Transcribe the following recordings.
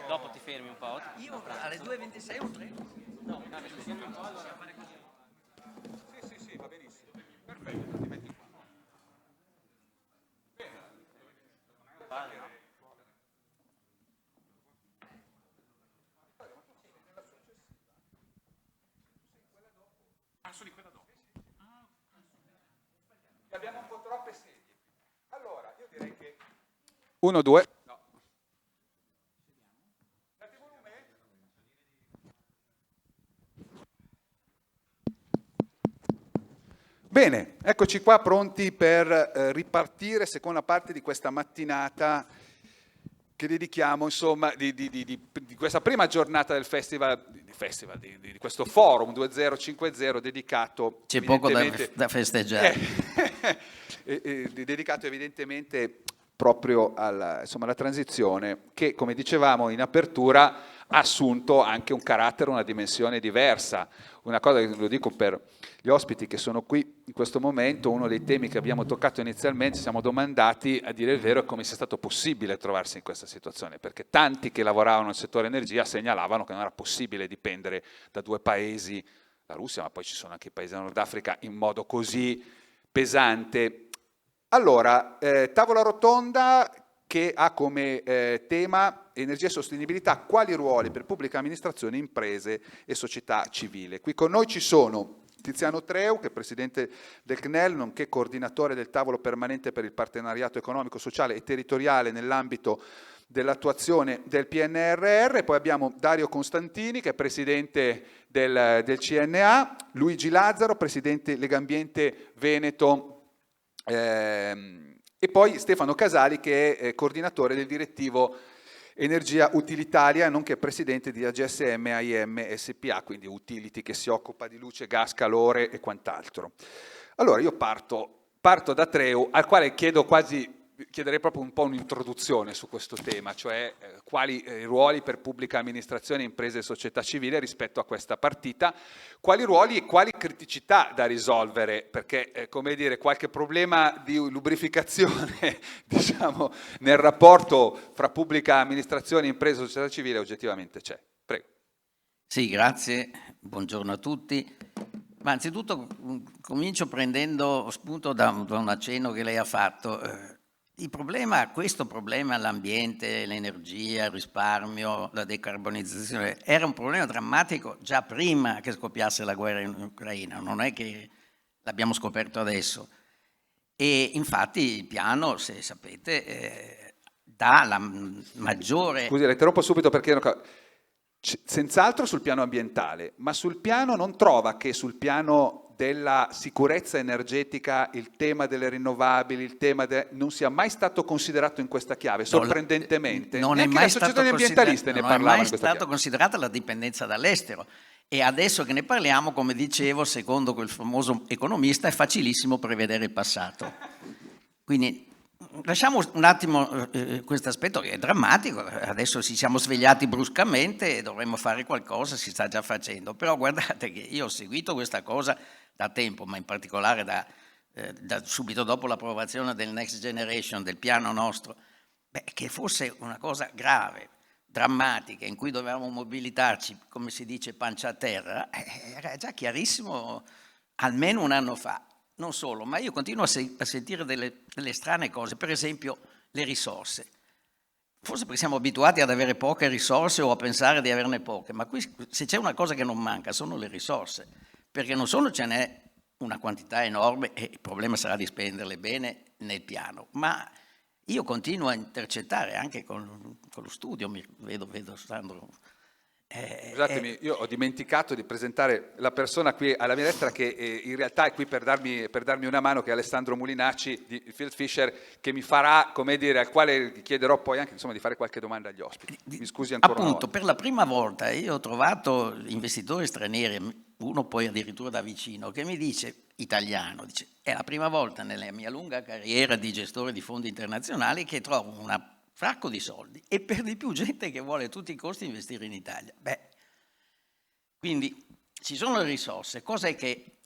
Dopo ti fermi un po'. Io alle 2:26 o 3? No, ti fermi un po'. Sì, va benissimo. Perfetto, ti metti qua. Ah, sono in quella dopo. Abbiamo un po' troppe sedie. Allora, io direi che 1, 2. No. Date volume? Bene, eccoci qua pronti per ripartire, seconda parte di questa mattinata che dedichiamo, insomma, di questa prima giornata del festival, di questo forum 2050 dedicato. C'è poco da festeggiare. Dedicato evidentemente proprio alla transizione che, come dicevamo in apertura, ha assunto anche un carattere, una dimensione diversa. Una cosa che lo dico per gli ospiti che sono qui in questo momento, uno dei temi che abbiamo toccato inizialmente, ci siamo domandati, a dire il vero, come sia stato possibile trovarsi in questa situazione, perché tanti che lavoravano nel settore energia segnalavano che non era possibile dipendere da due paesi, la Russia, ma poi ci sono anche i paesi del Nord Africa, in modo così pesante. Allora, tavola rotonda che ha come tema energia e sostenibilità, quali ruoli per pubblica amministrazione, imprese e società civile. Qui con noi ci sono Tiziano Treu, che è presidente del CNEL, nonché coordinatore del tavolo permanente per il partenariato economico, sociale e territoriale nell'ambito dell'attuazione del PNRR. Poi abbiamo Dario Costantini, che è presidente del CNA, Luigi Lazzaro, presidente Legambiente Veneto, e poi Stefano Casali, che è coordinatore del direttivo Energia Utilitaria, nonché presidente di AGSM AIM SPA, quindi utility che si occupa di luce, gas, calore e quant'altro. Allora io parto da Treu, al quale chiederei proprio un po' un'introduzione su questo tema, cioè quali ruoli per pubblica amministrazione, imprese e società civile rispetto a questa partita, quali ruoli e quali criticità da risolvere, perché come dire, qualche problema di lubrificazione diciamo, nel rapporto fra pubblica amministrazione, imprese e società civile oggettivamente c'è. Prego. Sì, grazie, buongiorno a tutti. Ma anzitutto comincio prendendo spunto da un accenno che lei ha fatto. Questo problema, l'ambiente, l'energia, il risparmio, la decarbonizzazione, era un problema drammatico già prima che scoppiasse la guerra in Ucraina, non è che l'abbiamo scoperto adesso. E infatti il piano, se sapete, dà la maggiore... Scusi, la interrompo subito perché... Senz'altro sul piano ambientale, ma sul piano non trova che sul piano della sicurezza energetica il tema delle rinnovabili, non sia mai stato considerato in questa chiave, sorprendentemente. Non è Neanche mai le associazioni ambientaliste ne parlavano. Non è mai stata considerata la dipendenza dall'estero. E adesso che ne parliamo, come dicevo, secondo quel famoso economista, è facilissimo prevedere il passato. Quindi lasciamo un attimo questo aspetto che è drammatico, adesso ci siamo svegliati bruscamente e dovremmo fare qualcosa, si sta già facendo, però guardate che io ho seguito questa cosa da tempo, ma in particolare da subito dopo l'approvazione del Next Generation, del piano nostro, che fosse una cosa grave, drammatica, in cui dovevamo mobilitarci, come si dice, pancia a terra, era già chiarissimo almeno un anno fa. Non solo, ma io continuo a sentire delle strane cose, per esempio le risorse. Forse perché siamo abituati ad avere poche risorse o a pensare di averne poche, ma qui se c'è una cosa che non manca sono le risorse, perché non solo ce n'è una quantità enorme e il problema sarà di spenderle bene nel piano, ma io continuo a intercettare anche con lo studio, vedo Sandro... Scusatemi, io ho dimenticato di presentare la persona qui alla mia destra che in realtà è qui per darmi una mano, che è Alessandro Mulinacci di Field Fisher, che mi farà, come dire, al quale chiederò poi anche insomma, di fare qualche domanda agli ospiti. Mi scusi ancora una volta. Per la prima volta io ho trovato investitori stranieri, uno poi addirittura da vicino, che mi dice, italiano, dice, è la prima volta nella mia lunga carriera di gestore di fondi internazionali che trovo una fracco di soldi, e per di più gente che vuole a tutti i costi investire in Italia. Quindi ci sono le risorse, cos'è che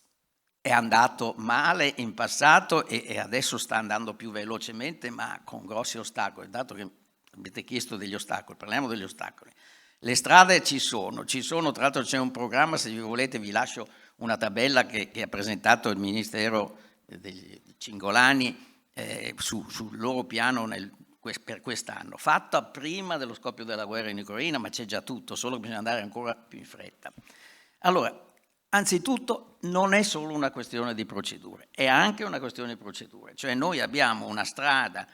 è andato male in passato e adesso sta andando più velocemente, ma con grossi ostacoli. Dato che avete chiesto degli ostacoli, parliamo degli ostacoli. Le strade ci sono, tra l'altro c'è un programma, se vi volete vi lascio una tabella che ha presentato il Ministero degli Cingolani sul loro piano per quest'anno, fatta prima dello scoppio della guerra in Ucraina, ma c'è già tutto, solo che bisogna andare ancora più in fretta. Allora, anzitutto non è solo una questione di procedure, è anche una questione di procedure, cioè noi abbiamo una strada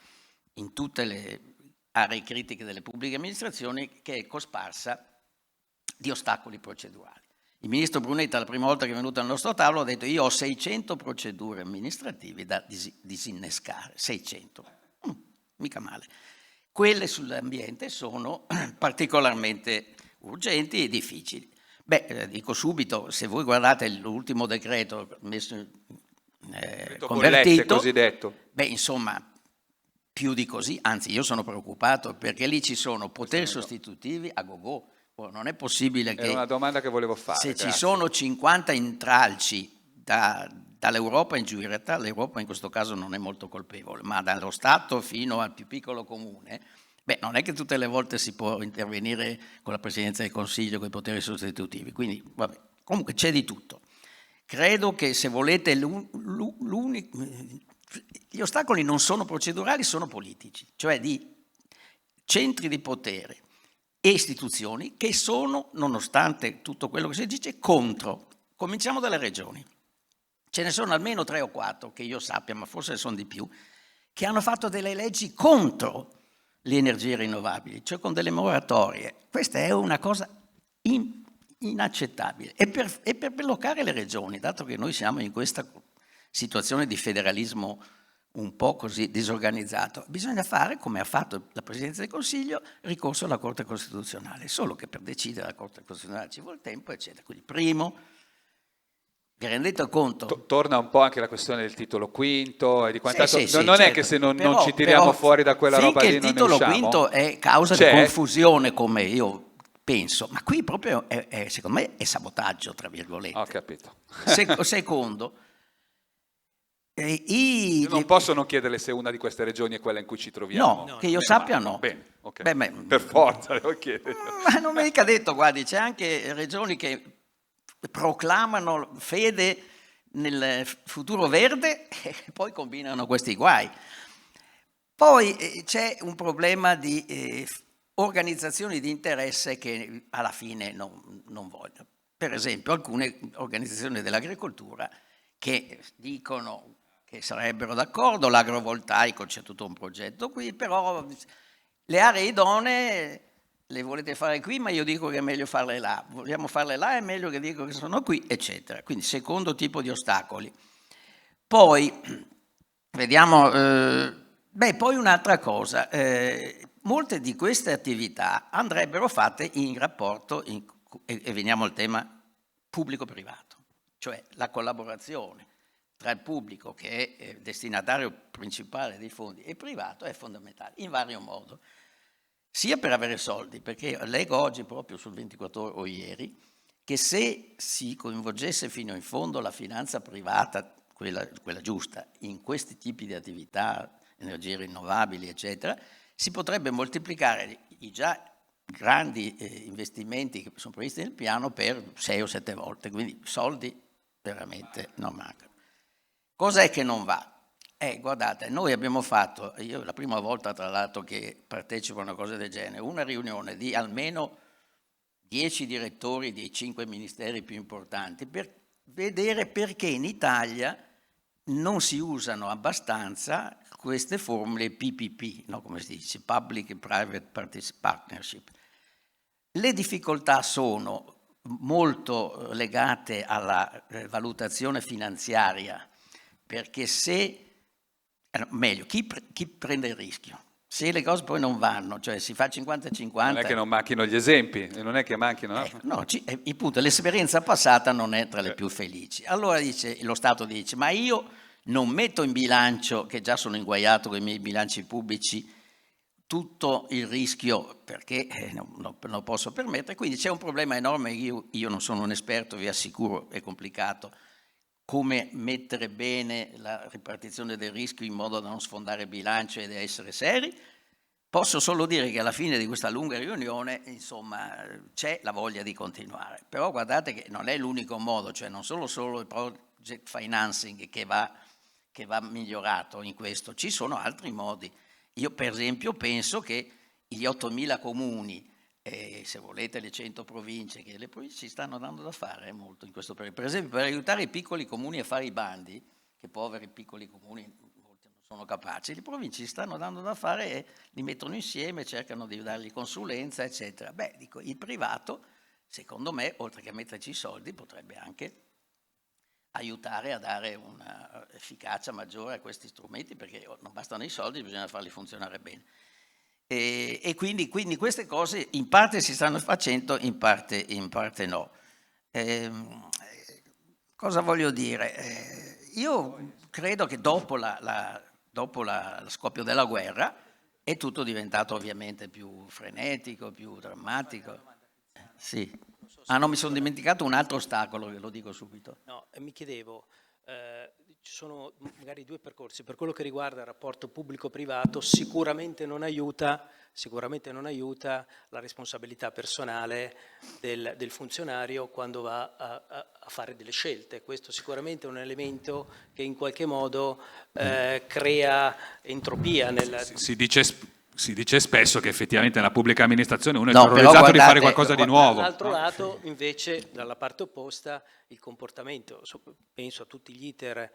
in tutte le aree critiche delle pubbliche amministrazioni che è cosparsa di ostacoli procedurali. Il ministro Brunetta la prima volta che è venuto al nostro tavolo ha detto: io ho 600 procedure amministrative da disinnescare, 600, mica male. Quelle sull'ambiente sono particolarmente urgenti e difficili. Dico subito, se voi guardate l'ultimo decreto messo convertito, cosiddetto. Insomma, più di così, anzi io sono preoccupato perché lì ci sono poteri sostitutivi a go-go. Non è possibile che... È una domanda che volevo fare. Se grazie. ci sono 50 intralci dall'Europa in giù, in realtà l'Europa in questo caso non è molto colpevole, ma dallo Stato fino al più piccolo comune, non è che tutte le volte si può intervenire con la Presidenza del Consiglio, con i poteri sostitutivi, quindi vabbè, comunque c'è di tutto. Credo che se volete gli ostacoli non sono procedurali, sono politici, cioè di centri di potere e istituzioni che sono, nonostante tutto quello che si dice, contro. Cominciamo dalle regioni. Ce ne sono almeno 3 o 4, che io sappia, ma forse sono di più, che hanno fatto delle leggi contro le energie rinnovabili, cioè con delle moratorie. Questa è una cosa inaccettabile. E per bloccare le regioni, dato che noi siamo in questa situazione di federalismo un po' così disorganizzato, bisogna fare, come ha fatto la Presidenza del Consiglio, ricorso alla Corte Costituzionale, solo che per decidere la Corte Costituzionale ci vuole tempo, eccetera. Quindi primo, vi rendete conto? Torna un po' anche la questione del titolo quinto e di quant'altro. Sì, non certo. è che se non ci tiriamo fuori da quella roba lì non ne usciamo. Il titolo quinto è causa di confusione, come io penso, ma qui proprio secondo me è sabotaggio, tra virgolette. Ho capito. Secondo, io non posso non chiederle se una di queste regioni è quella in cui ci troviamo. No, che io sappia no. Bene, okay. Per forza devo chiedere. Ma non mi è mica detto, guardi, c'è anche regioni che proclamano fede nel futuro verde e poi combinano questi guai. Poi c'è un problema di organizzazioni di interesse che alla fine non vogliono. Per esempio alcune organizzazioni dell'agricoltura che dicono che sarebbero d'accordo, l'agrovoltaico, c'è tutto un progetto qui, però le aree idonee le volete fare qui, ma io dico che è meglio farle là, vogliamo farle là, è meglio che dico che sono qui, eccetera. Quindi secondo tipo di ostacoli. Poi, vediamo, poi un'altra cosa, molte di queste attività andrebbero fatte in rapporto, e veniamo al tema pubblico-privato, cioè la collaborazione tra il pubblico, che è destinatario principale dei fondi, e il privato è fondamentale, in vario modo. Sia per avere soldi, perché leggo oggi proprio sul 24 Ore o ieri, che se si coinvolgesse fino in fondo la finanza privata, quella giusta, in questi tipi di attività, energie rinnovabili, eccetera, si potrebbe moltiplicare i già grandi investimenti che sono previsti nel piano per 6 o 7 volte, quindi soldi veramente non mancano. Cos'è che non va? Guardate, noi abbiamo fatto, io la prima volta tra l'altro che partecipo a una cosa del genere, una riunione di almeno 10 direttori dei 5 ministeri più importanti per vedere perché in Italia non si usano abbastanza queste formule PPP, no, come si dice, Public and Private Partnership. Le difficoltà sono molto legate alla valutazione finanziaria, perché meglio, chi prende il rischio? Se le cose poi non vanno, cioè si fa 50-50... Non è che non manchino gli esempi, non è che manchino... il punto, l'esperienza passata non è tra le più felici. Allora lo Stato dice, ma io non metto in bilancio, che già sono inguaiato con i miei bilanci pubblici, tutto il rischio perché non lo posso permettere, quindi c'è un problema enorme, io non sono un esperto, vi assicuro, è complicato, come mettere bene la ripartizione del rischio in modo da non sfondare il bilancio ed essere seri. Posso solo dire che alla fine di questa lunga riunione, insomma, c'è la voglia di continuare. Però guardate che non è l'unico modo, cioè non solo il project financing che va migliorato in questo, ci sono altri modi. Io per esempio penso che gli 8.000 comuni, se volete le 100 province, che le province ci stanno dando da fare molto in questo periodo. Per esempio per aiutare i piccoli comuni a fare i bandi, che poveri piccoli comuni sono capaci, le province ci stanno dando da fare e li mettono insieme, cercano di dargli consulenza, eccetera. Beh, dico, il privato, secondo me, oltre che a metterci i soldi, potrebbe anche aiutare a dare un'efficacia maggiore a questi strumenti, perché non bastano i soldi, bisogna farli funzionare bene. E quindi queste cose in parte si stanno facendo, in parte no. Cosa voglio dire? Io credo che dopo lo scoppio della guerra è tutto diventato ovviamente più frenetico, più drammatico. Sì. No, mi sono dimenticato un altro ostacolo, ve lo dico subito. No, mi chiedevo, ci sono magari due percorsi. Per quello che riguarda il rapporto pubblico-privato, sicuramente non aiuta la responsabilità personale del funzionario quando va a fare delle scelte. Questo sicuramente è un elemento che in qualche modo crea entropia Si dice spesso che effettivamente nella pubblica amministrazione uno è No, terrorizzato però di fare guardate, qualcosa di nuovo. Dall'altro lato, invece, dalla parte opposta, il comportamento, penso a tutti gli iter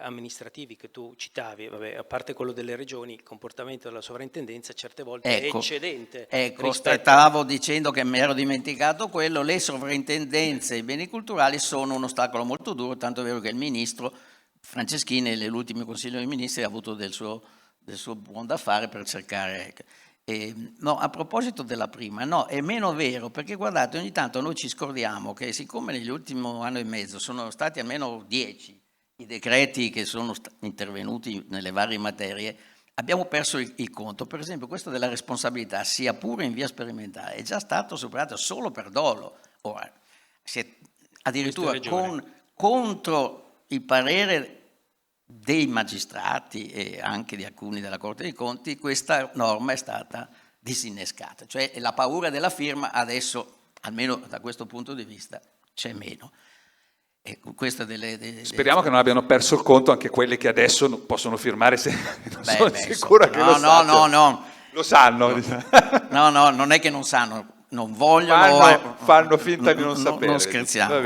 amministrativi che tu citavi, vabbè, a parte quello delle regioni, il comportamento della sovrintendenza certe volte è eccedente. Ecco, stavo dicendo che mi ero dimenticato quello, le sovrintendenze e i beni culturali sono un ostacolo molto duro, tanto è vero che il ministro Franceschini nell'ultimo Consiglio dei Ministri ha avuto del suo buon da fare per cercare. No, a proposito della prima, no, è meno vero, perché guardate, ogni tanto noi ci scordiamo che siccome negli ultimi anno e mezzo sono stati almeno 10 i decreti che sono intervenuti nelle varie materie, abbiamo perso il conto. Per esempio questo della responsabilità, sia pure in via sperimentale, è già stato superato solo per dolo. Ora, addirittura contro il parere dei magistrati e anche di alcuni della Corte dei Conti, questa norma è stata disinnescata, cioè la paura della firma adesso, almeno da questo punto di vista, c'è meno. E Speriamo che non abbiano perso il conto anche quelli che adesso possono firmare, se non sono sicuro che lo sanno. No. Lo sanno. No, non è che non sanno, non vogliono, fanno finta di non sapere. Non scherziamo.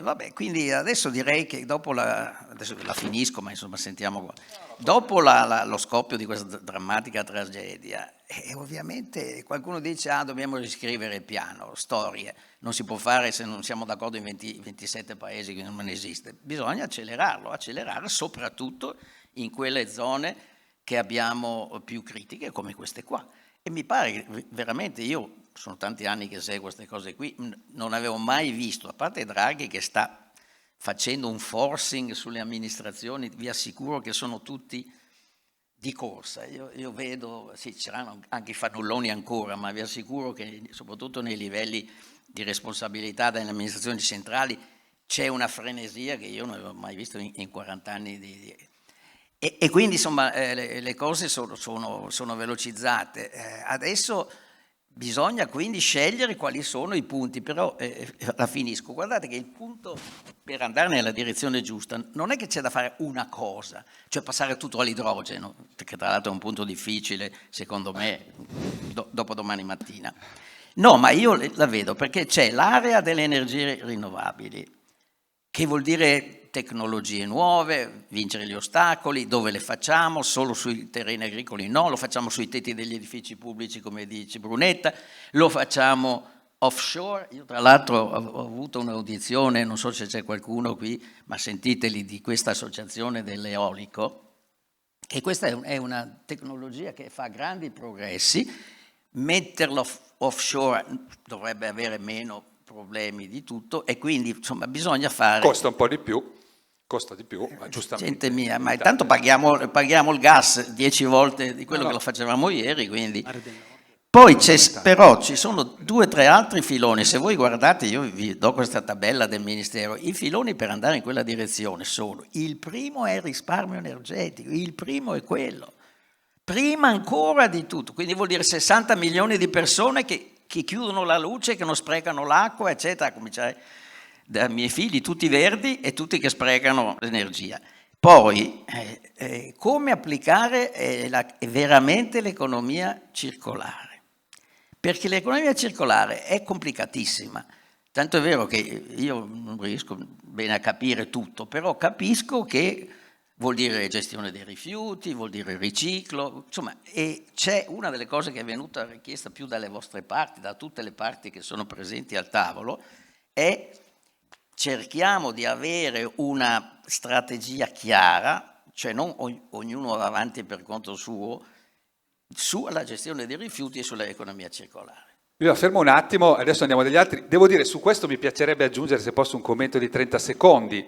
Vabbè, quindi adesso direi che dopo adesso la finisco, ma insomma sentiamo qua. Dopo lo scoppio di questa drammatica tragedia, ovviamente qualcuno dice dobbiamo riscrivere il piano, storie, non si può fare se non siamo d'accordo in 27 paesi, che non esiste. Bisogna accelerare soprattutto in quelle zone che abbiamo più critiche come queste qua. E mi pare che veramente, io sono tanti anni che seguo queste cose qui, non avevo mai visto, a parte Draghi che sta facendo un forcing sulle amministrazioni, vi assicuro che sono tutti di corsa. Io vedo, sì, c'erano anche i fannulloni ancora, ma vi assicuro che soprattutto nei livelli di responsabilità delle amministrazioni centrali c'è una frenesia che io non avevo mai visto in 40 anni e quindi insomma le cose sono velocizzate. Adesso bisogna quindi scegliere quali sono i punti, però la finisco. Guardate che il punto per andare nella direzione giusta non è che c'è da fare una cosa, cioè passare tutto all'idrogeno, che tra l'altro è un punto difficile secondo me dopo domani mattina. No, ma io la vedo perché c'è l'area delle energie rinnovabili, che vuol dire tecnologie nuove, vincere gli ostacoli, dove le facciamo, solo sui terreni agricoli no, lo facciamo sui tetti degli edifici pubblici come dice Brunetta, lo facciamo offshore. Io tra l'altro ho avuto un'audizione, non so se c'è qualcuno qui, ma sentiteli, di questa associazione dell'eolico, che questa è una tecnologia che fa grandi progressi, metterlo offshore dovrebbe avere meno problemi di tutto e quindi insomma bisogna fare... Costa un po' di più. Costa di più, ma giustamente. Gente mia, ma intanto paghiamo il gas 10 volte di quello che lo facevamo ieri, quindi... Poi però ci sono 2 o 3 altri filoni, se voi guardate, io vi do questa tabella del Ministero, i filoni per andare in quella direzione sono: il primo è il risparmio energetico, il primo è quello, prima ancora di tutto, quindi vuol dire 60 milioni di persone che chiudono la luce, che non sprecano l'acqua, eccetera, a cominciare dai miei figli tutti verdi e tutti che sprecano l'energia. Poi, come applicare veramente l'economia circolare? Perché l'economia circolare è complicatissima, tanto è vero che io non riesco bene a capire tutto, però capisco che vuol dire gestione dei rifiuti, vuol dire riciclo, insomma, e c'è una delle cose che è venuta richiesta più dalle vostre parti, da tutte le parti che sono presenti al tavolo, è cerchiamo di avere una strategia chiara, cioè non ognuno va avanti per conto suo, sulla gestione dei rifiuti e sull'economia circolare. Io fermo un attimo, adesso andiamo degli altri. Devo dire, su questo mi piacerebbe aggiungere, se posso, un commento di 30 secondi.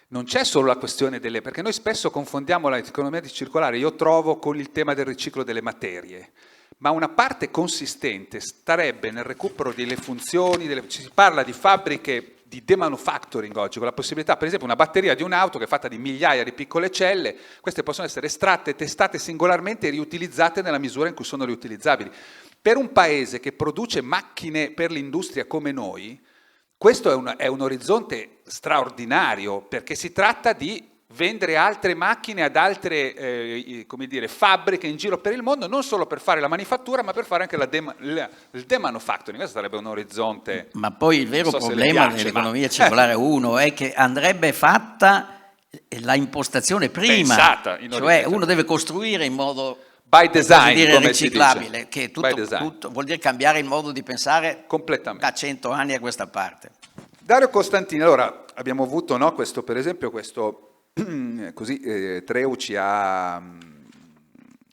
Non c'è solo la questione delle... perché noi spesso confondiamo l'economia circolare, io trovo, con il tema del riciclo delle materie. Ma una parte consistente starebbe nel recupero delle funzioni, si parla di fabbriche di demanufacturing oggi, con la possibilità, per esempio, una batteria di un'auto che è fatta di migliaia di piccole celle, queste possono essere estratte, testate singolarmente e riutilizzate nella misura in cui sono riutilizzabili. Per un paese che produce macchine per l'industria come noi, questo è un orizzonte straordinario, perché si tratta di vendere altre macchine ad altre come dire, fabbriche in giro per il mondo, non solo per fare la manifattura, ma per fare anche il demanufacturing. Questo sarebbe un orizzonte. Ma poi il vero problema dell'economia circolare, uno, è che andrebbe fatta la impostazione prima, pensata, cioè uno deve costruire in modo by design, dire, come riciclabile, si dice. che tutto vuol dire cambiare il modo di pensare completamente da 100 anni a questa parte. Dario Costantini, allora abbiamo avuto, no, questo, per esempio, questo così Treu ci ha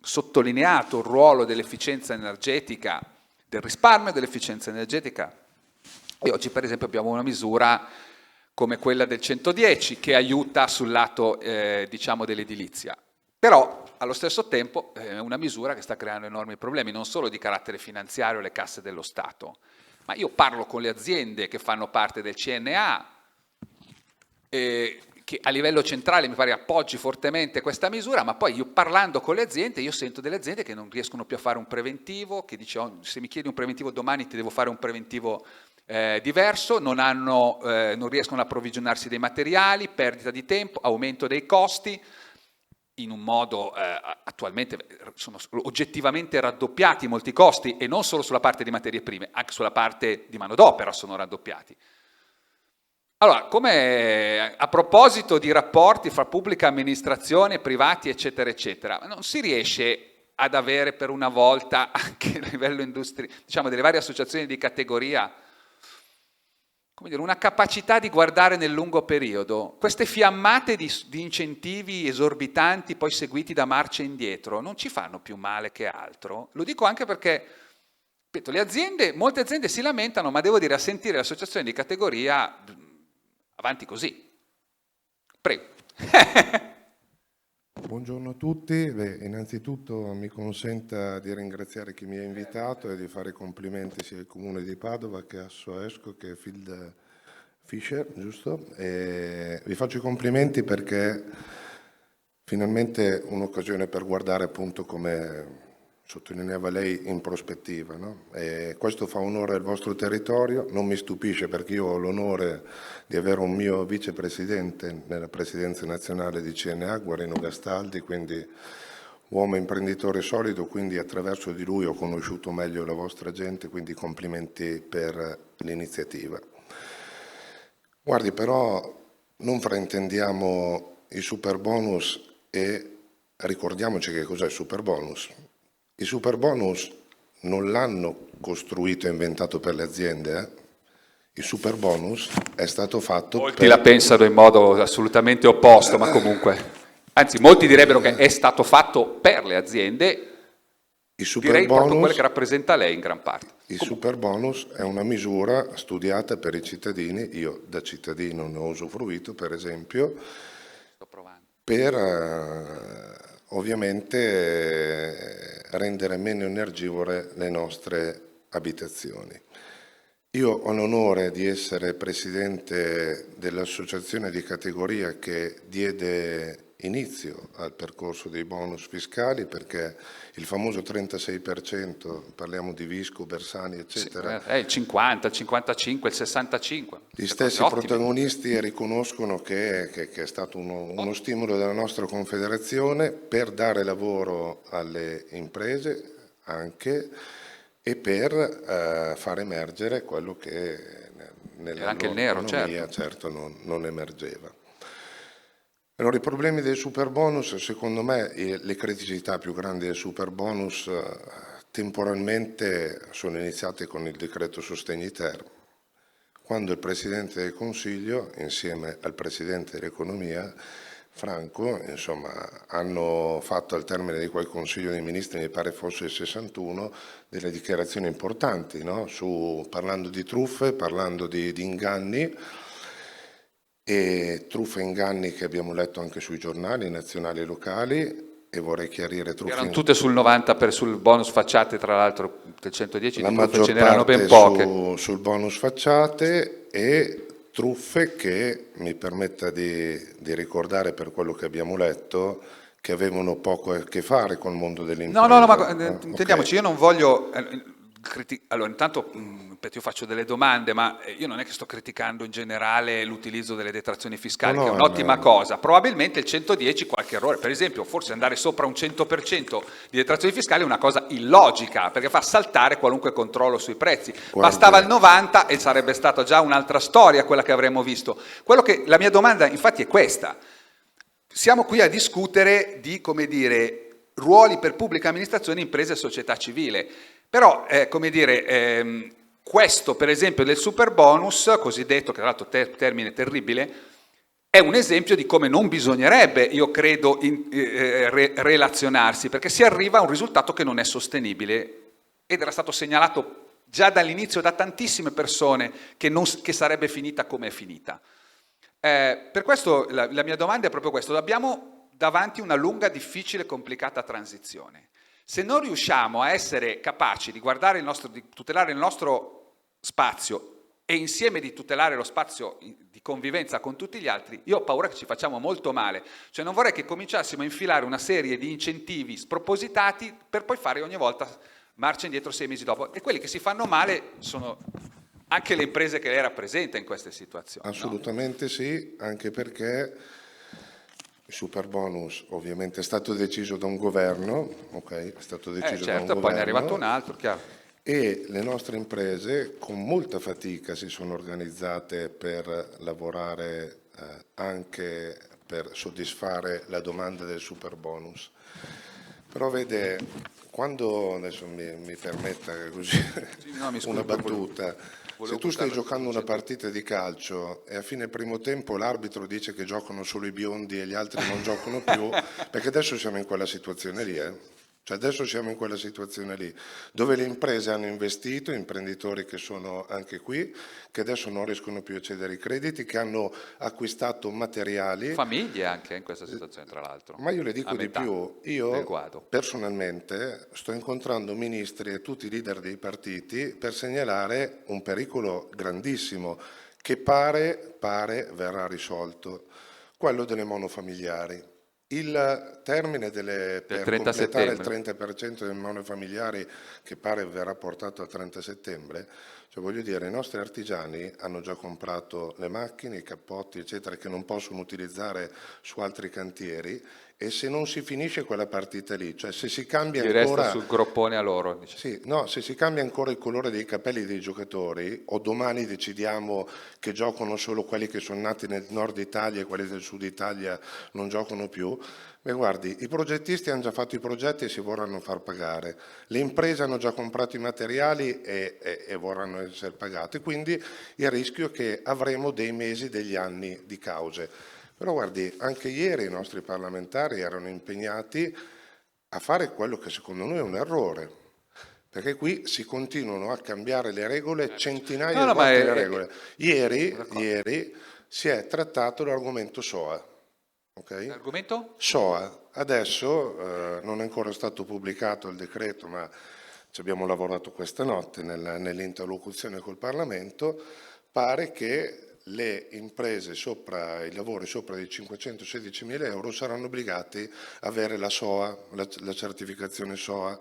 sottolineato il ruolo dell'efficienza energetica, del risparmio dell'efficienza energetica, e oggi per esempio abbiamo una misura come quella del 110 che aiuta sul lato diciamo dell'edilizia, però allo stesso tempo è una misura che sta creando enormi problemi, non solo di carattere finanziario, le casse dello Stato, ma io parlo con le aziende che fanno parte del CNA, che a livello centrale mi pare appoggi fortemente questa misura, ma poi io parlando con le aziende, io sento delle aziende che non riescono più a fare un preventivo, che dice oh, se mi chiedi un preventivo domani ti devo fare un preventivo diverso, non riescono a approvvigionarsi dei materiali, perdita di tempo, aumento dei costi, in un modo attualmente sono oggettivamente raddoppiati molti costi, e non solo sulla parte di materie prime, anche sulla parte di manodopera sono raddoppiati. Allora, a proposito di rapporti fra pubblica amministrazione, privati, eccetera, eccetera, non si riesce ad avere per una volta, anche a livello industriale, diciamo delle varie associazioni di categoria, come dire, una capacità di guardare nel lungo periodo? Queste fiammate di incentivi esorbitanti, poi seguiti da marce indietro, non ci fanno più male che altro? Lo dico anche perché, ripeto, molte aziende si lamentano, ma devo dire, a sentire l'associazione di categoria... avanti così. Prego. Buongiorno a tutti. Innanzitutto mi consenta di ringraziare chi mi ha invitato e di fare complimenti sia al Comune di Padova che a Soesco che a Field Fisher, giusto? E vi faccio i complimenti perché finalmente un'occasione per guardare appunto come sottolineava lei in prospettiva, no? E questo fa onore al vostro territorio, non mi stupisce perché io ho l'onore di avere un mio vicepresidente nella presidenza nazionale di CNA, Guarino Gastaldi, quindi uomo imprenditore solido, quindi attraverso di lui ho conosciuto meglio la vostra gente, quindi complimenti per l'iniziativa. Guardi, però non fraintendiamo i super bonus e ricordiamoci che cos'è il super bonus. I super bonus non l'hanno costruito e inventato per le aziende, Il super bonus è stato fatto Molti la pensano in modo assolutamente opposto, ma comunque... Anzi, molti direbbero che è stato fatto per le aziende, direi proprio quelle che rappresenta lei in gran parte. Il super bonus è una misura studiata per i cittadini, io da cittadino ne ho usufruito per esempio, per ovviamente rendere meno energivore le nostre abitazioni. Io ho l'onore di essere presidente dell'associazione di categoria che diede inizio al percorso dei bonus fiscali, perché il famoso 36%, parliamo di Visco, Bersani, eccetera, Il 50, il 55, il 65. gli stessi protagonisti riconoscono che è stato uno stimolo della nostra Confederazione per dare lavoro alle imprese anche e per far emergere quello che nella anche il loro nero, economia certo non emergeva. Allora, i problemi del superbonus, secondo me, le criticità più grandi del superbonus temporalmente sono iniziate con il decreto sostegni-ter, quando il Presidente del Consiglio, insieme al Presidente dell'Economia, Franco, insomma, hanno fatto al termine di quel Consiglio dei Ministri, mi pare fosse il 61, delle dichiarazioni importanti, no? Parlando di truffe, parlando di inganni, e truffe e inganni che abbiamo letto anche sui giornali nazionali e locali, e vorrei chiarire truffe. Erano tutte sul 90 sul bonus facciate, tra l'altro del 110 la di truffe ce maggior n'erano parte ben poche. sul bonus facciate e truffe che, mi permetta di ricordare per quello che abbiamo letto, che avevano poco a che fare col mondo dell'impresa. No, ma intendiamoci, io non voglio... Allora, intanto io faccio delle domande, ma io non è che sto criticando in generale l'utilizzo delle detrazioni fiscali, che è un'ottima cosa. Probabilmente il 110 qualche errore, per esempio, forse andare sopra un 100% di detrazioni fiscali è una cosa illogica, perché fa saltare qualunque controllo sui prezzi. Bastava il 90 e sarebbe stata già un'altra storia quella che avremmo visto. La mia domanda infatti è questa. Siamo qui a discutere di, come dire, ruoli per pubblica amministrazione, imprese e società civile. Però, questo per esempio del super bonus, cosiddetto, che tra l'altro termine terribile, è un esempio di come non bisognerebbe, io credo, relazionarsi, perché si arriva a un risultato che non è sostenibile ed era stato segnalato già dall'inizio da tantissime persone che sarebbe finita come è finita. Per questo la mia domanda è proprio questo: abbiamo davanti una lunga, difficile, complicata transizione. Se non riusciamo a essere capaci di tutelare il nostro spazio e insieme di tutelare lo spazio di convivenza con tutti gli altri, io ho paura che ci facciamo molto male. Cioè non vorrei che cominciassimo a infilare una serie di incentivi spropositati per poi fare ogni volta marcia indietro 6 mesi dopo. E quelli che si fanno male sono anche le imprese che lei rappresenta in queste situazioni. Assolutamente no? Sì, anche perché il super bonus ovviamente è stato deciso da un governo, ok? È stato deciso da un governo. Poi ne è arrivato un altro, chiaro. E le nostre imprese con molta fatica si sono organizzate per lavorare anche per soddisfare la domanda del super bonus. Però vede, quando, adesso mi permetta così una battuta, se tu stai giocando una partita di calcio e a fine primo tempo l'arbitro dice che giocano solo i biondi e gli altri non giocano più, perché adesso siamo in quella situazione lì, Cioè adesso siamo in quella situazione lì, dove le imprese hanno investito, imprenditori che sono anche qui, che adesso non riescono più a cedere i crediti, che hanno acquistato materiali. Famiglie anche in questa situazione, tra l'altro. Ma io le dico di più, io personalmente sto incontrando ministri e tutti i leader dei partiti per segnalare un pericolo grandissimo che pare verrà risolto, quello delle monofamiliari. Il termine per completare il 30% dei monofamiliari che pare verrà portato al 30 settembre, cioè voglio dire, i nostri artigiani hanno già comprato le macchine, i cappotti eccetera che non possono utilizzare su altri cantieri, e se non si finisce quella partita lì, cioè se si cambia ancora... resta sul groppone a loro. Dice. Sì, no, se si cambia ancora il colore dei capelli dei giocatori, o domani decidiamo che giocano solo quelli che sono nati nel nord Italia e quelli del sud Italia non giocano più, beh guardi, i progettisti hanno già fatto i progetti e si vorranno far pagare, le imprese hanno già comprato i materiali e vorranno essere pagate, quindi il rischio è che avremo dei mesi, degli anni di cause. Però guardi, anche ieri i nostri parlamentari erano impegnati a fare quello che secondo noi è un errore, perché qui si continuano a cambiare le regole, centinaia di volte le regole. Ieri si è trattato l'argomento SOA. Ok? Argomento? SOA, adesso non è ancora stato pubblicato il decreto, ma ci abbiamo lavorato questa notte nell'interlocuzione col Parlamento, pare che le imprese sopra i lavori sopra i 516.000 euro saranno obbligati a avere la SOA, la certificazione SOA.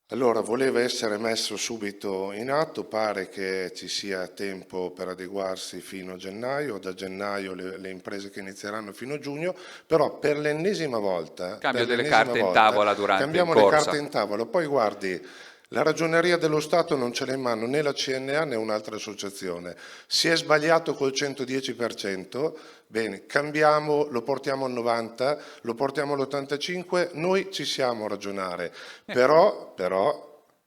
Allora, voleva essere messo subito in atto, pare che ci sia tempo per adeguarsi fino a gennaio, da gennaio le imprese che inizieranno fino a giugno, però per l'ennesima volta... Cambio delle carte in tavola durante cambiamo in le corsa. carte in tavola, poi guardi, la Ragioneria dello Stato non ce l'ha in mano né la CNA né un'altra associazione, si è sbagliato col 110%, bene, cambiamo, lo portiamo al 90%, lo portiamo all'85%, noi ci siamo a ragionare, però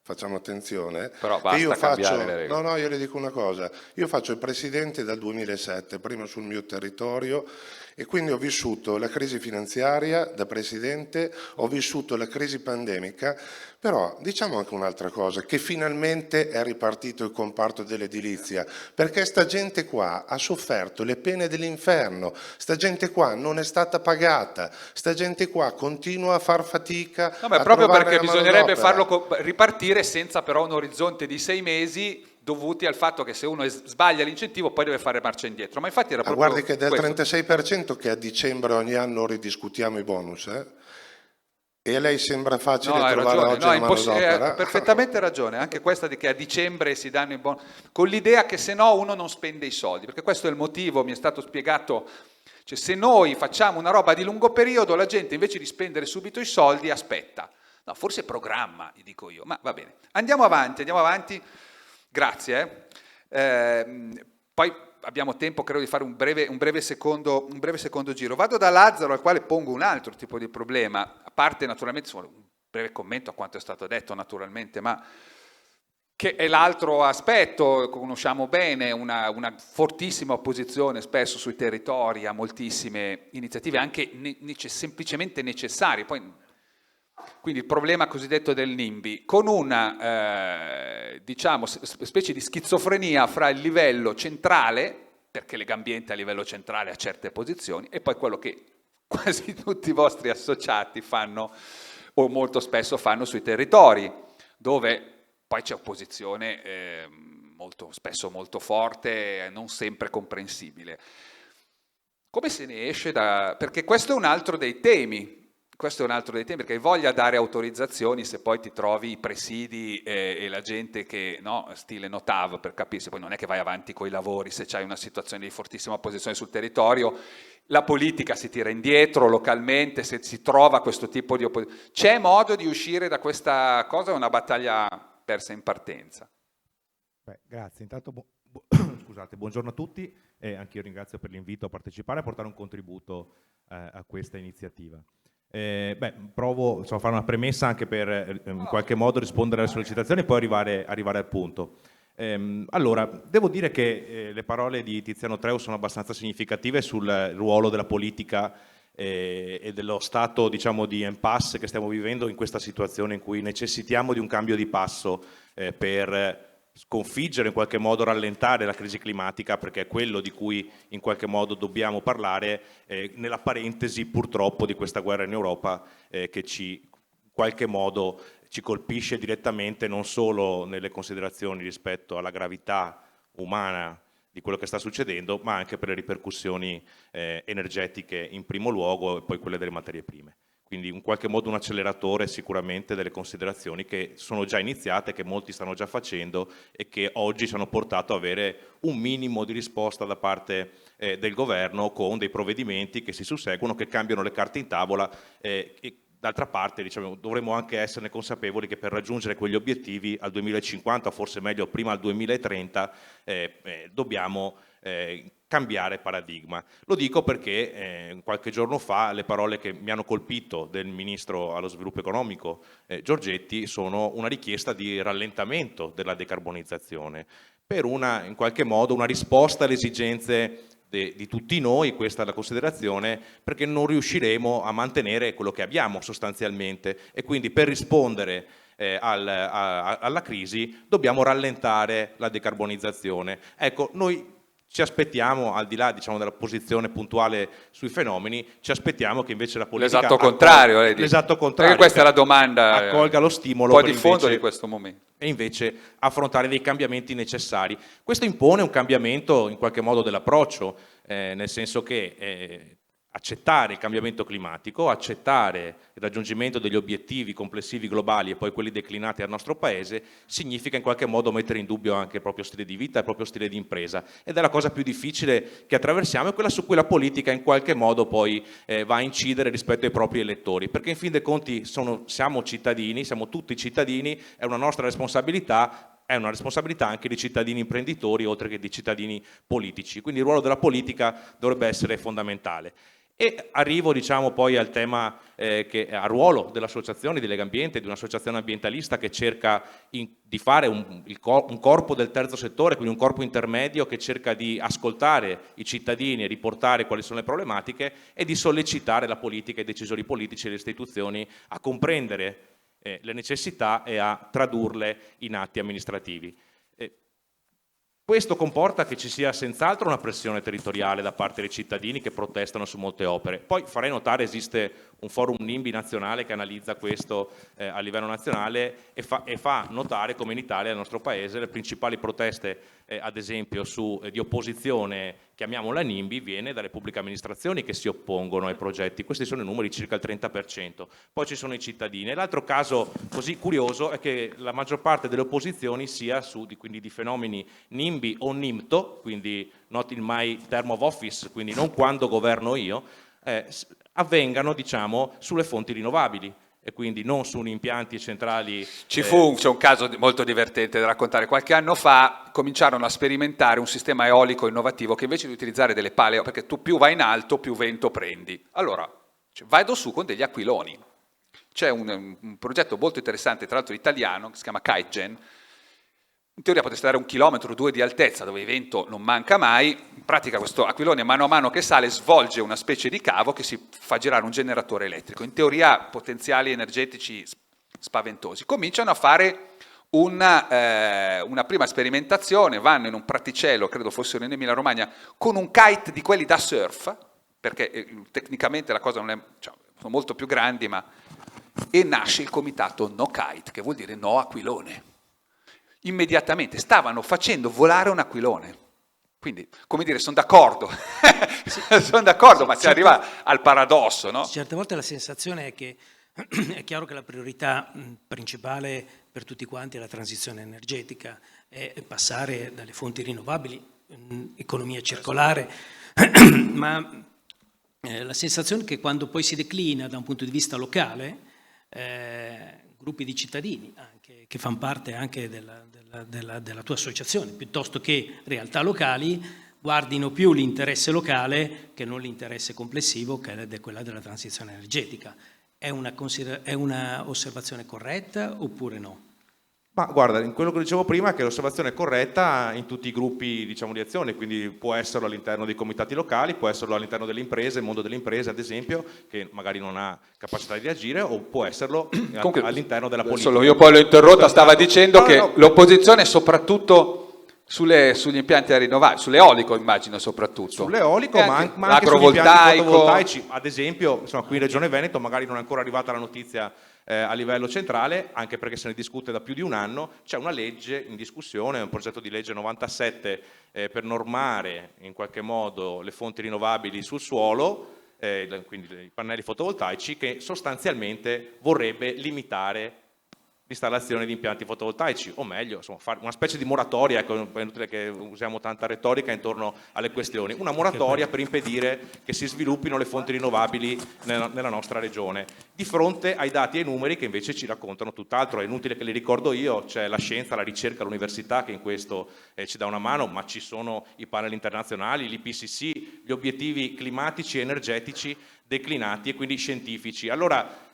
facciamo attenzione, Però che basta io cambiare faccio, le regole. no, io le dico una cosa, io faccio il presidente dal 2007, prima sul mio territorio, e quindi ho vissuto la crisi finanziaria da presidente, ho vissuto la crisi pandemica, però diciamo anche un'altra cosa, che finalmente è ripartito il comparto dell'edilizia, perché sta gente qua ha sofferto le pene dell'inferno, sta gente qua non è stata pagata, sta gente qua continua a far fatica. No, ma è a proprio trovare perché la bisognerebbe manodopera. farlo ripartire senza però un orizzonte di 6 mesi dovuti al fatto che se uno sbaglia l'incentivo poi deve fare marcia indietro. Ma infatti era Ma proprio guardi che è del questo. 36% che a dicembre ogni anno ridiscutiamo i bonus, E a lei sembra facile No, hai trovare ragione, oggi no, la manodopera? hai perfettamente ragione, anche questa di che a dicembre si danno i buoni, con l'idea che se no uno non spende i soldi, perché questo è il motivo, mi è stato spiegato, cioè se noi facciamo una roba di lungo periodo, la gente invece di spendere subito i soldi aspetta. No, forse programma, gli dico io, ma va bene. Andiamo avanti, grazie. Poi abbiamo tempo, credo, di fare un breve secondo giro. Vado da Lazzaro, al quale pongo un altro tipo di problema, a parte naturalmente un breve commento a quanto è stato detto naturalmente, ma che è l'altro aspetto, conosciamo bene, una fortissima opposizione spesso sui territori a moltissime iniziative, anche semplicemente necessarie. Poi, quindi il problema cosiddetto del NIMBY, con una diciamo, specie di schizofrenia fra il livello centrale, perché Legambiente a livello centrale ha certe posizioni, e poi quello che quasi tutti i vostri associati fanno, o molto spesso fanno sui territori, dove poi c'è opposizione molto spesso molto forte, non sempre comprensibile. Come se ne esce da... Perché questo è un altro dei temi, perché hai voglia di dare autorizzazioni se poi ti trovi i presidi e la gente che, no, stile Notav, per capirsi, poi non è che vai avanti con i lavori se c'hai una situazione di fortissima opposizione sul territorio, la politica si tira indietro localmente, se si trova questo tipo di opposizione. C'è modo di uscire da questa cosa, è una battaglia persa in partenza? Beh, grazie, intanto scusate, buongiorno a tutti e anche io ringrazio per l'invito a partecipare e a portare un contributo a questa iniziativa. Provo a fare una premessa anche per in qualche modo rispondere alle sollecitazioni e poi arrivare al punto. Allora, devo dire che le parole di Tiziano Treu sono abbastanza significative sul ruolo della politica e dello stato, diciamo, di impasse che stiamo vivendo in questa situazione in cui necessitiamo di un cambio di passo per sconfiggere, in qualche modo rallentare la crisi climatica, perché è quello di cui in qualche modo dobbiamo parlare nella parentesi purtroppo di questa guerra in Europa che in qualche modo ci colpisce direttamente non solo nelle considerazioni rispetto alla gravità umana di quello che sta succedendo, ma anche per le ripercussioni energetiche in primo luogo e poi quelle delle materie prime. Quindi in qualche modo un acceleratore sicuramente delle considerazioni che sono già iniziate, che molti stanno già facendo e che oggi ci hanno portato ad avere un minimo di risposta da parte del governo con dei provvedimenti che si susseguono, che cambiano le carte in tavola e d'altra parte, diciamo, dovremmo anche esserne consapevoli che per raggiungere quegli obiettivi al 2050, o forse meglio prima al 2030, dobbiamo cambiare paradigma. Lo dico perché qualche giorno fa le parole che mi hanno colpito del Ministro allo Sviluppo Economico Giorgetti sono una richiesta di rallentamento della decarbonizzazione per in qualche modo una risposta alle esigenze di tutti noi, questa è la considerazione, perché non riusciremo a mantenere quello che abbiamo sostanzialmente e quindi per rispondere alla crisi dobbiamo rallentare la decarbonizzazione. Ecco, noi Ci aspettiamo, al di là diciamo, della posizione puntuale sui fenomeni, ci aspettiamo che invece la politica L'esatto contrario, lei dice. l'esatto contrario, Perché questa è la domanda, accolga lo stimolo un po' per di fondo invece, di questo momento. e invece affrontare dei cambiamenti necessari. Questo impone un cambiamento in qualche modo dell'approccio, nel senso che accettare il cambiamento climatico, accettare il raggiungimento degli obiettivi complessivi globali e poi quelli declinati al nostro Paese, significa in qualche modo mettere in dubbio anche il proprio stile di vita, il proprio stile di impresa. Ed è la cosa più difficile che attraversiamo, è quella su cui la politica in qualche modo poi va a incidere rispetto ai propri elettori, perché in fin dei conti siamo cittadini, siamo tutti cittadini, è una nostra responsabilità. È una responsabilità anche di cittadini imprenditori oltre che di cittadini politici, quindi il ruolo della politica dovrebbe essere fondamentale. E arrivo diciamo poi al tema al ruolo delle associazioni di Legambiente, di un'associazione ambientalista che cerca di fare un corpo del terzo settore, quindi un corpo intermedio che cerca di ascoltare i cittadini e riportare quali sono le problematiche e di sollecitare la politica, i decisori politici e le istituzioni a comprendere le necessità e a tradurle in atti amministrativi. Questo comporta che ci sia senz'altro una pressione territoriale da parte dei cittadini che protestano su molte opere. Poi farei notare esiste un forum NIMBY nazionale che analizza questo a livello nazionale e fa notare come in Italia, nel nostro paese, le principali proteste ad esempio di opposizione, chiamiamola NIMBY, viene dalle pubbliche amministrazioni che si oppongono ai progetti. Questi sono i numeri, circa il 30%. Poi ci sono i cittadini. E l'altro caso così curioso è che la maggior parte delle opposizioni sia quindi di fenomeni NIMBY o NIMTO, quindi not in my term of office, quindi non quando governo io, avvengano diciamo sulle fonti rinnovabili e quindi non su impianti centrali. C'è un caso molto divertente da raccontare. Qualche anno fa cominciarono a sperimentare un sistema eolico innovativo che invece di utilizzare delle pale, perché tu più vai in alto più vento prendi, allora vado su con degli aquiloni. C'è un progetto molto interessante, tra l'altro italiano, che si chiama KiteGen. In teoria potreste dare 1 chilometro o 2 di altezza dove il vento non manca mai. In pratica questo aquilone mano a mano che sale svolge una specie di cavo che si fa girare un generatore elettrico. In teoria potenziali energetici spaventosi. Cominciano a fare una prima sperimentazione, vanno in un praticello, credo fossero in Emilia Romagna, con un kite di quelli da surf, perché tecnicamente la cosa non è, sono molto più grandi, e nasce il comitato No Kite, che vuol dire no aquilone. Immediatamente stavano facendo volare un aquilone. Quindi, come dire, sono d'accordo, sono d'accordo, ma si arriva al paradosso, no? Certe volte la sensazione è che è chiaro che la priorità principale per tutti quanti è la transizione energetica, è passare dalle fonti rinnovabili, economia circolare, ma la sensazione è che quando poi si declina da un punto di vista locale, gruppi di cittadini anche, che fanno parte anche della tua associazione, piuttosto che realtà locali, guardino più l'interesse locale che non l'interesse complessivo, che è quella della transizione energetica. È una osservazione corretta oppure no? Ma guarda, in quello che dicevo prima è che l'osservazione è corretta in tutti i gruppi diciamo, di azione, quindi può esserlo all'interno dei comitati locali, può esserlo all'interno delle imprese, il mondo delle imprese ad esempio, che magari non ha capacità di agire, o può esserlo all'interno della politica. Io poi l'ho interrotta, stava dicendo che l'opposizione è soprattutto sugli impianti rinnovabili, sull'eolico immagino soprattutto. Sull'eolico, ma anche sugli impianti fotovoltaici, ad esempio, insomma, qui in Regione Veneto magari non è ancora arrivata la notizia a livello centrale, anche perché se ne discute da più di un anno, c'è una legge in discussione, un progetto di legge 97 per normare in qualche modo le fonti rinnovabili sul suolo, quindi i pannelli fotovoltaici, che sostanzialmente vorrebbe limitare l'installazione di impianti fotovoltaici, o meglio, insomma, fare una specie di moratoria, ecco, è inutile che usiamo tanta retorica intorno alle questioni, una moratoria per impedire che si sviluppino le fonti rinnovabili nella nostra regione, di fronte ai dati e ai numeri che invece ci raccontano tutt'altro. È inutile che li ricordo io, c'è la scienza, la ricerca, l'università che in questo ci dà una mano, ma ci sono i panel internazionali, l'IPCC, gli obiettivi climatici e energetici declinati e quindi scientifici. Allora,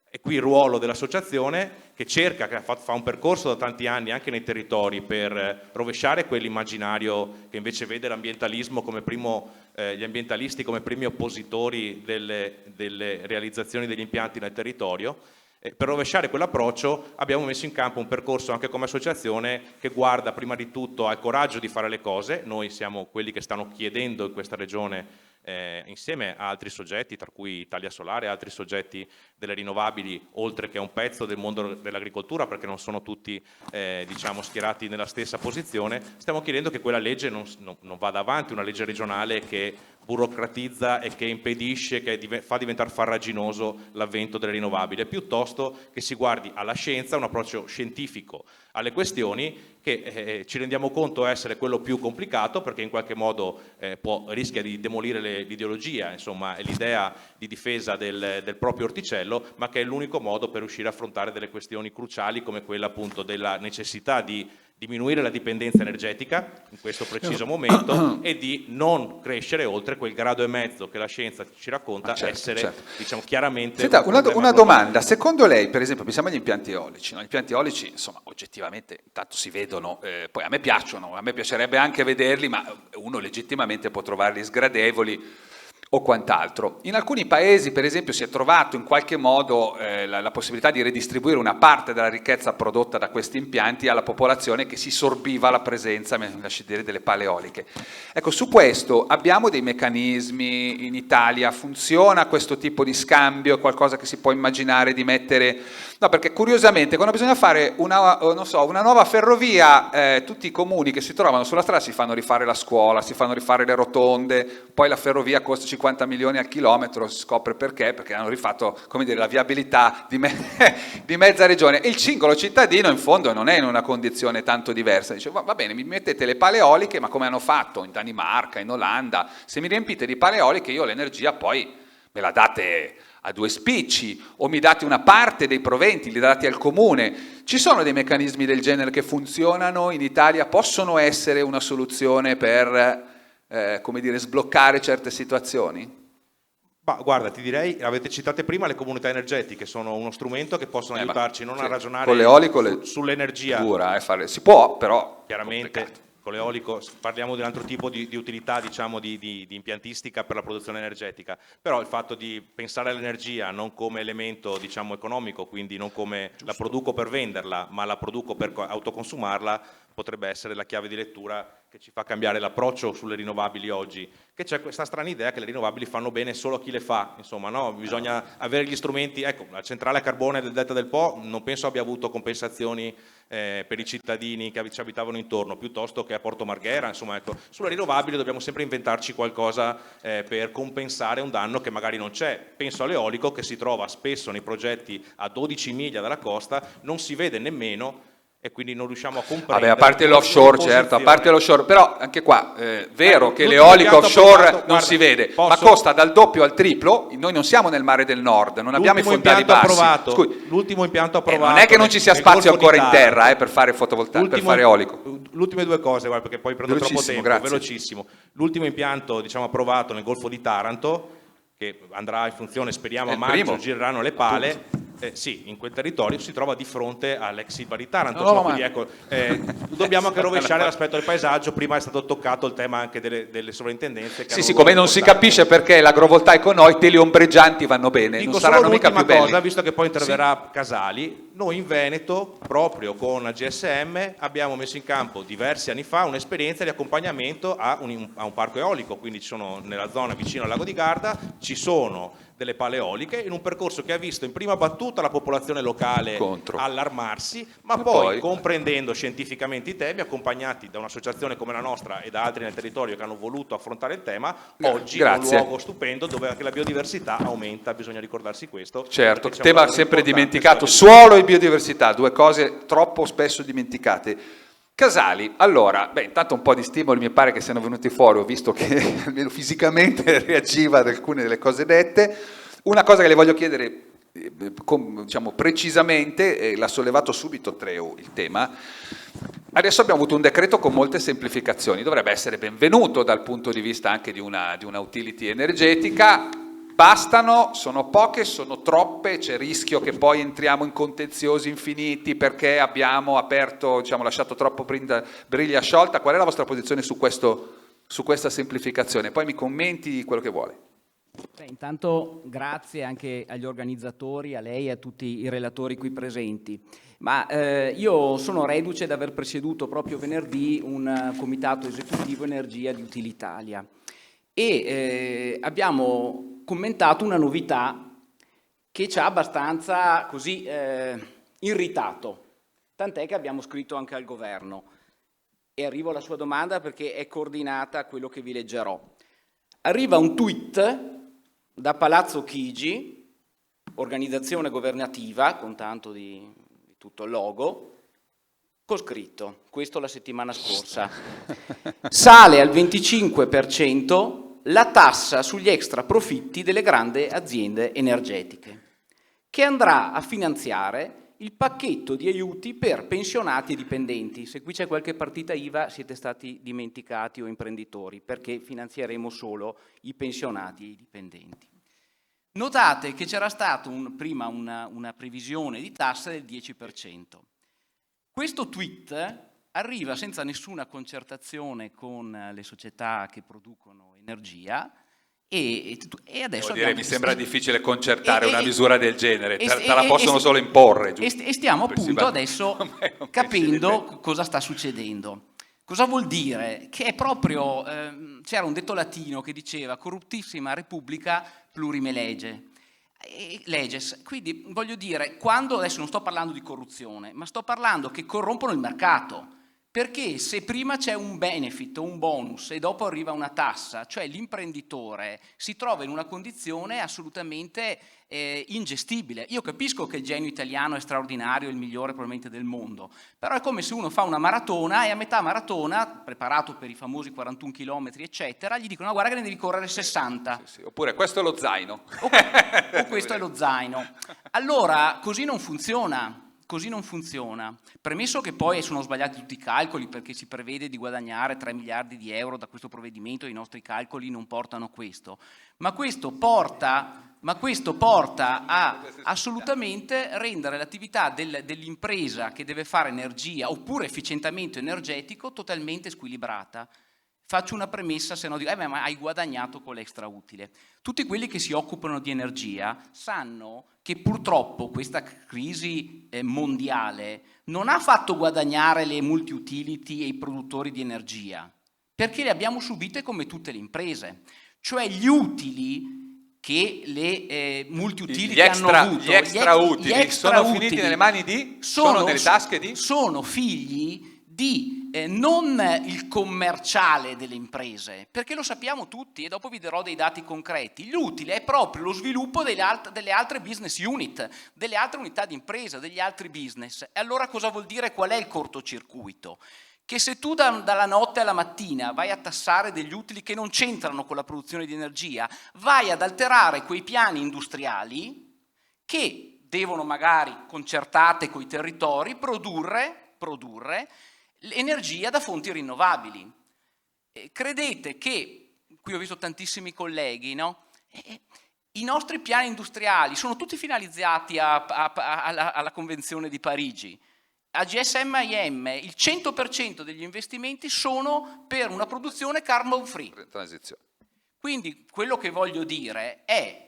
è qui il ruolo dell'associazione che cerca, che fa un percorso da tanti anni anche nei territori per rovesciare quell'immaginario che invece vede l'ambientalismo come gli ambientalisti come primi oppositori delle realizzazioni degli impianti nel territorio, Per rovesciare quell'approccio abbiamo messo in campo un percorso anche come associazione che guarda prima di tutto al coraggio di fare le cose. Noi siamo quelli che stanno chiedendo in questa regione, insieme a altri soggetti, tra cui Italia Solare e altri soggetti delle rinnovabili, oltre che a un pezzo del mondo dell'agricoltura, perché non sono tutti diciamo, schierati nella stessa posizione, stiamo chiedendo che quella legge non vada avanti, una legge regionale che burocratizza e che impedisce, che fa diventare farraginoso l'avvento delle rinnovabili, piuttosto che si guardi alla scienza, un approccio scientifico alle questioni che ci rendiamo conto essere quello più complicato, perché in qualche modo rischia di demolire l'ideologia, insomma, l'idea di difesa del proprio orticello, ma che è l'unico modo per riuscire a affrontare delle questioni cruciali come quella appunto della necessità di diminuire la dipendenza energetica in questo preciso momento e di non crescere oltre quel grado e mezzo che la scienza ci racconta essere diciamo, chiaramente... Senta, una domanda, secondo lei, per esempio, pensiamo agli impianti eolici, no? Gli impianti eolici, insomma, oggettivamente, intanto si vedono, poi a me piacciono, a me piacerebbe anche vederli, ma uno legittimamente può trovarli sgradevoli o quant'altro. In alcuni paesi, per esempio, si è trovato in qualche modo la possibilità di redistribuire una parte della ricchezza prodotta da questi impianti alla popolazione che si sorbiva la presenza, mi lasci dire, delle pale eoliche. Ecco, su questo abbiamo dei meccanismi in Italia, funziona questo tipo di scambio, è qualcosa che si può immaginare di mettere... No, perché curiosamente quando bisogna fare una nuova ferrovia, tutti i comuni che si trovano sulla strada si fanno rifare la scuola, si fanno rifare le rotonde, poi la ferrovia costa 50 milioni al chilometro, si scopre perché hanno rifatto, come dire, la viabilità di mezza regione, e il singolo cittadino in fondo non è in una condizione tanto diversa, dice va bene, mi mettete le pale eoliche, ma come hanno fatto in Danimarca, in Olanda, se mi riempite di pale eoliche io l'energia poi me la date a due spicci, o mi date una parte dei proventi, li date al comune. Ci sono dei meccanismi del genere che funzionano in Italia, possono essere una soluzione per come dire, sbloccare certe situazioni? Bah, guarda, ti direi, avete citate prima le comunità energetiche, sono uno strumento che possono aiutarci non a ragionare con l'eolico sull'energia. Dura, si può, però chiaramente con l'eolico parliamo di un altro tipo di utilità, diciamo, di impiantistica per la produzione energetica, però il fatto di pensare all'energia non come elemento, diciamo, economico, quindi non come la produco per venderla, ma la produco per autoconsumarla, potrebbe essere la chiave di lettura che ci fa cambiare l'approccio sulle rinnovabili oggi, che c'è questa strana idea che le rinnovabili fanno bene solo a chi le fa, insomma, no? Bisogna avere gli strumenti, ecco, la centrale a carbone del Delta del Po non penso abbia avuto compensazioni per i cittadini che ci abitavano intorno, piuttosto che a Porto Marghera, insomma, ecco, sulle rinnovabili dobbiamo sempre inventarci qualcosa per compensare un danno che magari non c'è. Penso all'eolico che si trova spesso nei progetti a 12 miglia dalla costa, non si vede nemmeno, e quindi non riusciamo a comprendere. Vabbè, a parte l'offshore, certo, a parte l'offshore, però anche qua, vero che l'eolico offshore non si vede, ma costa dal doppio al triplo, noi non siamo nel mare del nord, non abbiamo i fondali bassi. L'ultimo impianto approvato. Non è che non ci sia spazio ancora in terra per fare fotovoltaico, per fare eolico. L'ultime due cose, guarda, perché poi prendo troppo tempo, grazie. Velocissimo. L'ultimo impianto, diciamo, approvato nel Golfo di Taranto, che andrà in funzione, speriamo a maggio, gireranno le pale. Sì, in quel territorio si trova di fronte all'ex Ilva di Taranto, quindi ecco, dobbiamo anche rovesciare l'aspetto del paesaggio. Prima è stato toccato il tema anche delle sovrintendenze. Sì, come non si capisce perché l'agrovoltaico no, i teleombreggianti vanno bene, dico non saranno mica più belli. Cosa, visto che poi interverrà Casali, noi in Veneto, proprio con la GSM, abbiamo messo in campo diversi anni fa un'esperienza di accompagnamento a un parco eolico, quindi ci sono nella zona vicino al lago di Garda, ci sono delle pale eoliche, in un percorso che ha visto in prima battuta la popolazione locale allarmarsi, ma poi comprendendo scientificamente i temi, accompagnati da un'associazione come la nostra e da altri nel territorio che hanno voluto affrontare il tema, oggi è un luogo stupendo dove anche la biodiversità aumenta, bisogna ricordarsi questo. Certo, tema sempre dimenticato, suolo e biodiversità, due cose troppo spesso dimenticate. Casali, allora, intanto un po' di stimoli mi pare che siano venuti fuori, ho visto che almeno fisicamente reagiva ad alcune delle cose dette. Una cosa che le voglio chiedere, diciamo precisamente, l'ha sollevato subito Treu il tema. Adesso abbiamo avuto un decreto con molte semplificazioni, dovrebbe essere benvenuto dal punto di vista anche di una utility energetica. Bastano? Sono poche? Sono troppe? C'è il rischio che poi entriamo in contenziosi infiniti perché abbiamo aperto, diciamo, lasciato troppo briglia sciolta? Qual è la vostra posizione su questa semplificazione? Poi mi commenti quello che vuole. Beh, intanto grazie anche agli organizzatori, a lei e a tutti i relatori qui presenti. Ma io sono reduce da aver presieduto proprio venerdì un comitato esecutivo energia di Utilitalia e abbiamo commentato una novità che ci ha abbastanza così irritato, tant'è che abbiamo scritto anche al governo. E arrivo alla sua domanda perché è coordinata a quello che vi leggerò. Arriva un tweet da Palazzo Chigi, organizzazione governativa, con tanto di tutto il logo, con scritto, questo la settimana scorsa, sale al 25% la tassa sugli extra profitti delle grandi aziende energetiche, che andrà a finanziare il pacchetto di aiuti per pensionati e dipendenti. Se qui c'è qualche partita IVA siete stati dimenticati o imprenditori, perché finanzieremo solo i pensionati e i dipendenti. Notate che c'era stata prima una previsione di tassa del 10%. Questo tweet arriva senza nessuna concertazione con le società che producono energia e adesso mi sembra difficile concertare una misura del genere, te la possono solo imporre. Giusto? E stiamo appunto adesso capendo cosa sta succedendo. Cosa vuol dire? Che è proprio, c'era un detto latino che diceva corruptissima repubblica plurime leges. Quindi voglio dire, quando, adesso non sto parlando di corruzione, ma sto parlando che corrompono il mercato. Perché se prima c'è un benefit o un bonus e dopo arriva una tassa, cioè l'imprenditore si trova in una condizione assolutamente ingestibile. Io capisco che il genio italiano è straordinario, è il migliore probabilmente del mondo, però è come se uno fa una maratona e a metà maratona, preparato per i famosi 41 km eccetera, gli dicono: no, guarda che ne devi correre 60. Sì. Oppure questo è lo zaino. O questo è lo zaino. Allora, così non funziona. Così non funziona. Premesso che poi sono sbagliati tutti i calcoli, perché si prevede di guadagnare 3 miliardi di euro da questo provvedimento, i nostri calcoli non portano questo. Ma questo porta a assolutamente rendere l'attività dell'impresa che deve fare energia oppure efficientamento energetico totalmente squilibrata. Faccio una premessa, se no dico, ma hai guadagnato con l'extra utile. Tutti quelli che si occupano di energia sanno che purtroppo questa crisi mondiale non ha fatto guadagnare le multi-utility e i produttori di energia, perché le abbiamo subite come tutte le imprese. Cioè gli utili che le multi-utility hanno avuto, gli extra utili sono finiti nelle mani di? Sono nelle tasche di? Sono figli di non il commerciale delle imprese, perché lo sappiamo tutti e dopo vi darò dei dati concreti. L'utile è proprio lo sviluppo delle altre business unit, delle altre unità di impresa, degli altri business. E allora cosa vuol dire? Qual è il cortocircuito? Che se tu dalla notte alla mattina vai a tassare degli utili che non c'entrano con la produzione di energia, vai ad alterare quei piani industriali che devono magari, concertate coi territori, produrre energia da fonti rinnovabili. Credete che, qui ho visto tantissimi colleghi, no? I nostri piani industriali sono tutti finalizzati alla Convenzione di Parigi. A GSM-IM il 100% degli investimenti sono per una produzione carbon free. Transizione. Quindi quello che voglio dire è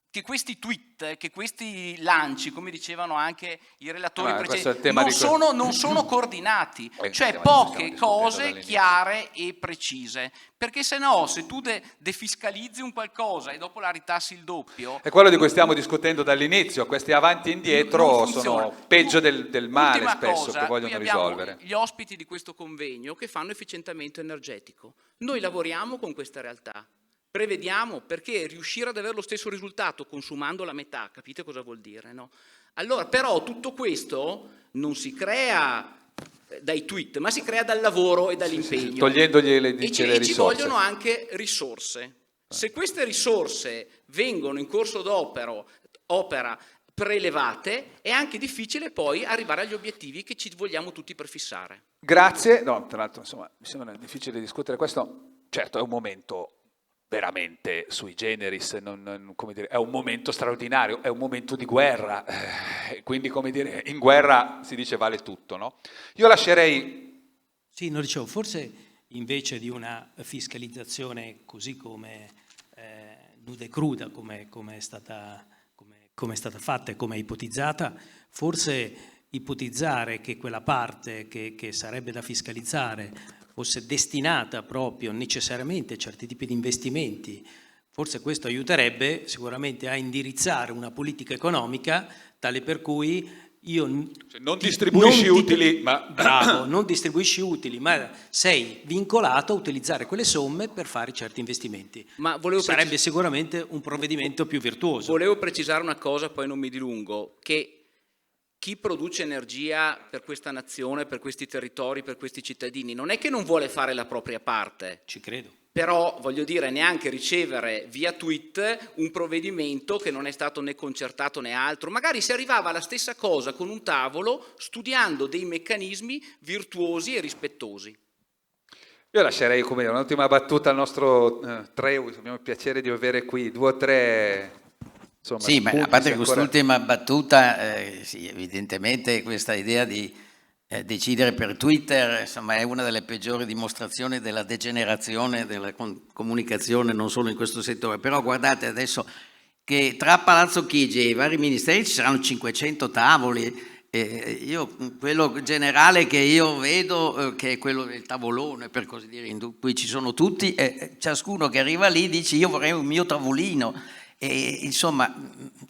che questi tweet, che questi lanci, come dicevano anche i relatori precedenti, non sono coordinati, cioè poche cose chiare e precise, perché se no, se tu defiscalizzi un qualcosa e dopo la ritassi il doppio... È quello di cui stiamo discutendo dall'inizio, questi avanti e indietro sono peggio del male spesso che vogliono risolvere. Gli ospiti di questo convegno che fanno efficientamento energetico, noi lavoriamo con questa realtà. Prevediamo, perché riuscire ad avere lo stesso risultato consumando la metà, capite cosa vuol dire, no? Allora, però tutto questo non si crea dai tweet, ma si crea dal lavoro e dall'impegno. Sì, togliendogli le risorse. E ci vogliono anche risorse. Se queste risorse vengono in corso d'opera prelevate, è anche difficile poi arrivare agli obiettivi che ci vogliamo tutti prefissare. Grazie. No, tra l'altro, insomma, mi sembra difficile discutere questo. Certo, è un momento veramente sui generis, come dire, è un momento straordinario, è un momento di guerra, quindi come dire, in guerra si dice vale tutto, no? Io lascerei... Sì, non dicevo, forse invece di una fiscalizzazione così come nuda e cruda come è stata fatta e come è ipotizzata, forse ipotizzare che quella parte che sarebbe da fiscalizzare fosse destinata proprio necessariamente a certi tipi di investimenti, forse questo aiuterebbe sicuramente a indirizzare una politica economica tale per cui non distribuisci utili, ma... Bravo, non distribuisci utili, ma sei vincolato a utilizzare quelle somme per fare certi investimenti. Ma sarebbe sicuramente un provvedimento più virtuoso. Volevo precisare una cosa, poi non mi dilungo, che chi produce energia per questa nazione, per questi territori, per questi cittadini, non è che non vuole fare la propria parte. Ci credo. Però, voglio dire, neanche ricevere via tweet un provvedimento che non è stato né concertato né altro. Magari si arrivava alla stessa cosa con un tavolo, studiando dei meccanismi virtuosi e rispettosi. Io lascerei come un'ultima battuta al nostro Treus, abbiamo il piacere di avere qui 2 o 3... Insomma, sì, ma a parte ancora... quest'ultima battuta, sì, evidentemente questa idea di decidere per Twitter, insomma, è una delle peggiori dimostrazioni della degenerazione della comunicazione, non solo in questo settore. Però guardate adesso che tra Palazzo Chigi e i vari ministeri ci saranno 500 tavoli. Io quello generale che io vedo, che è quello del tavolone, per così dire, in cui ci sono tutti, ciascuno che arriva lì dice io vorrei un mio tavolino. E insomma,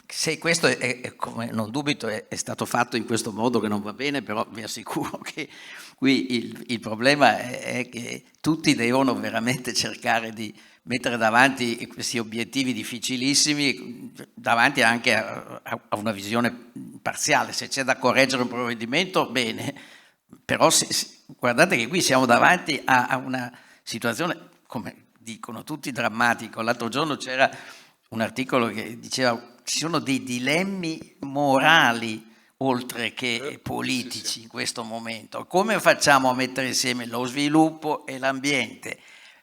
se questo come non dubito è stato fatto in questo modo che non va bene, però vi assicuro che qui il problema è che tutti devono veramente cercare di mettere davanti questi obiettivi difficilissimi, davanti anche a una visione parziale. Se c'è da correggere un provvedimento, bene, però guardate che qui siamo davanti a una situazione, come dicono tutti, drammatico. L'altro giorno c'era un articolo che diceva ci sono dei dilemmi morali oltre che politici in questo momento. Come facciamo a mettere insieme lo sviluppo e l'ambiente?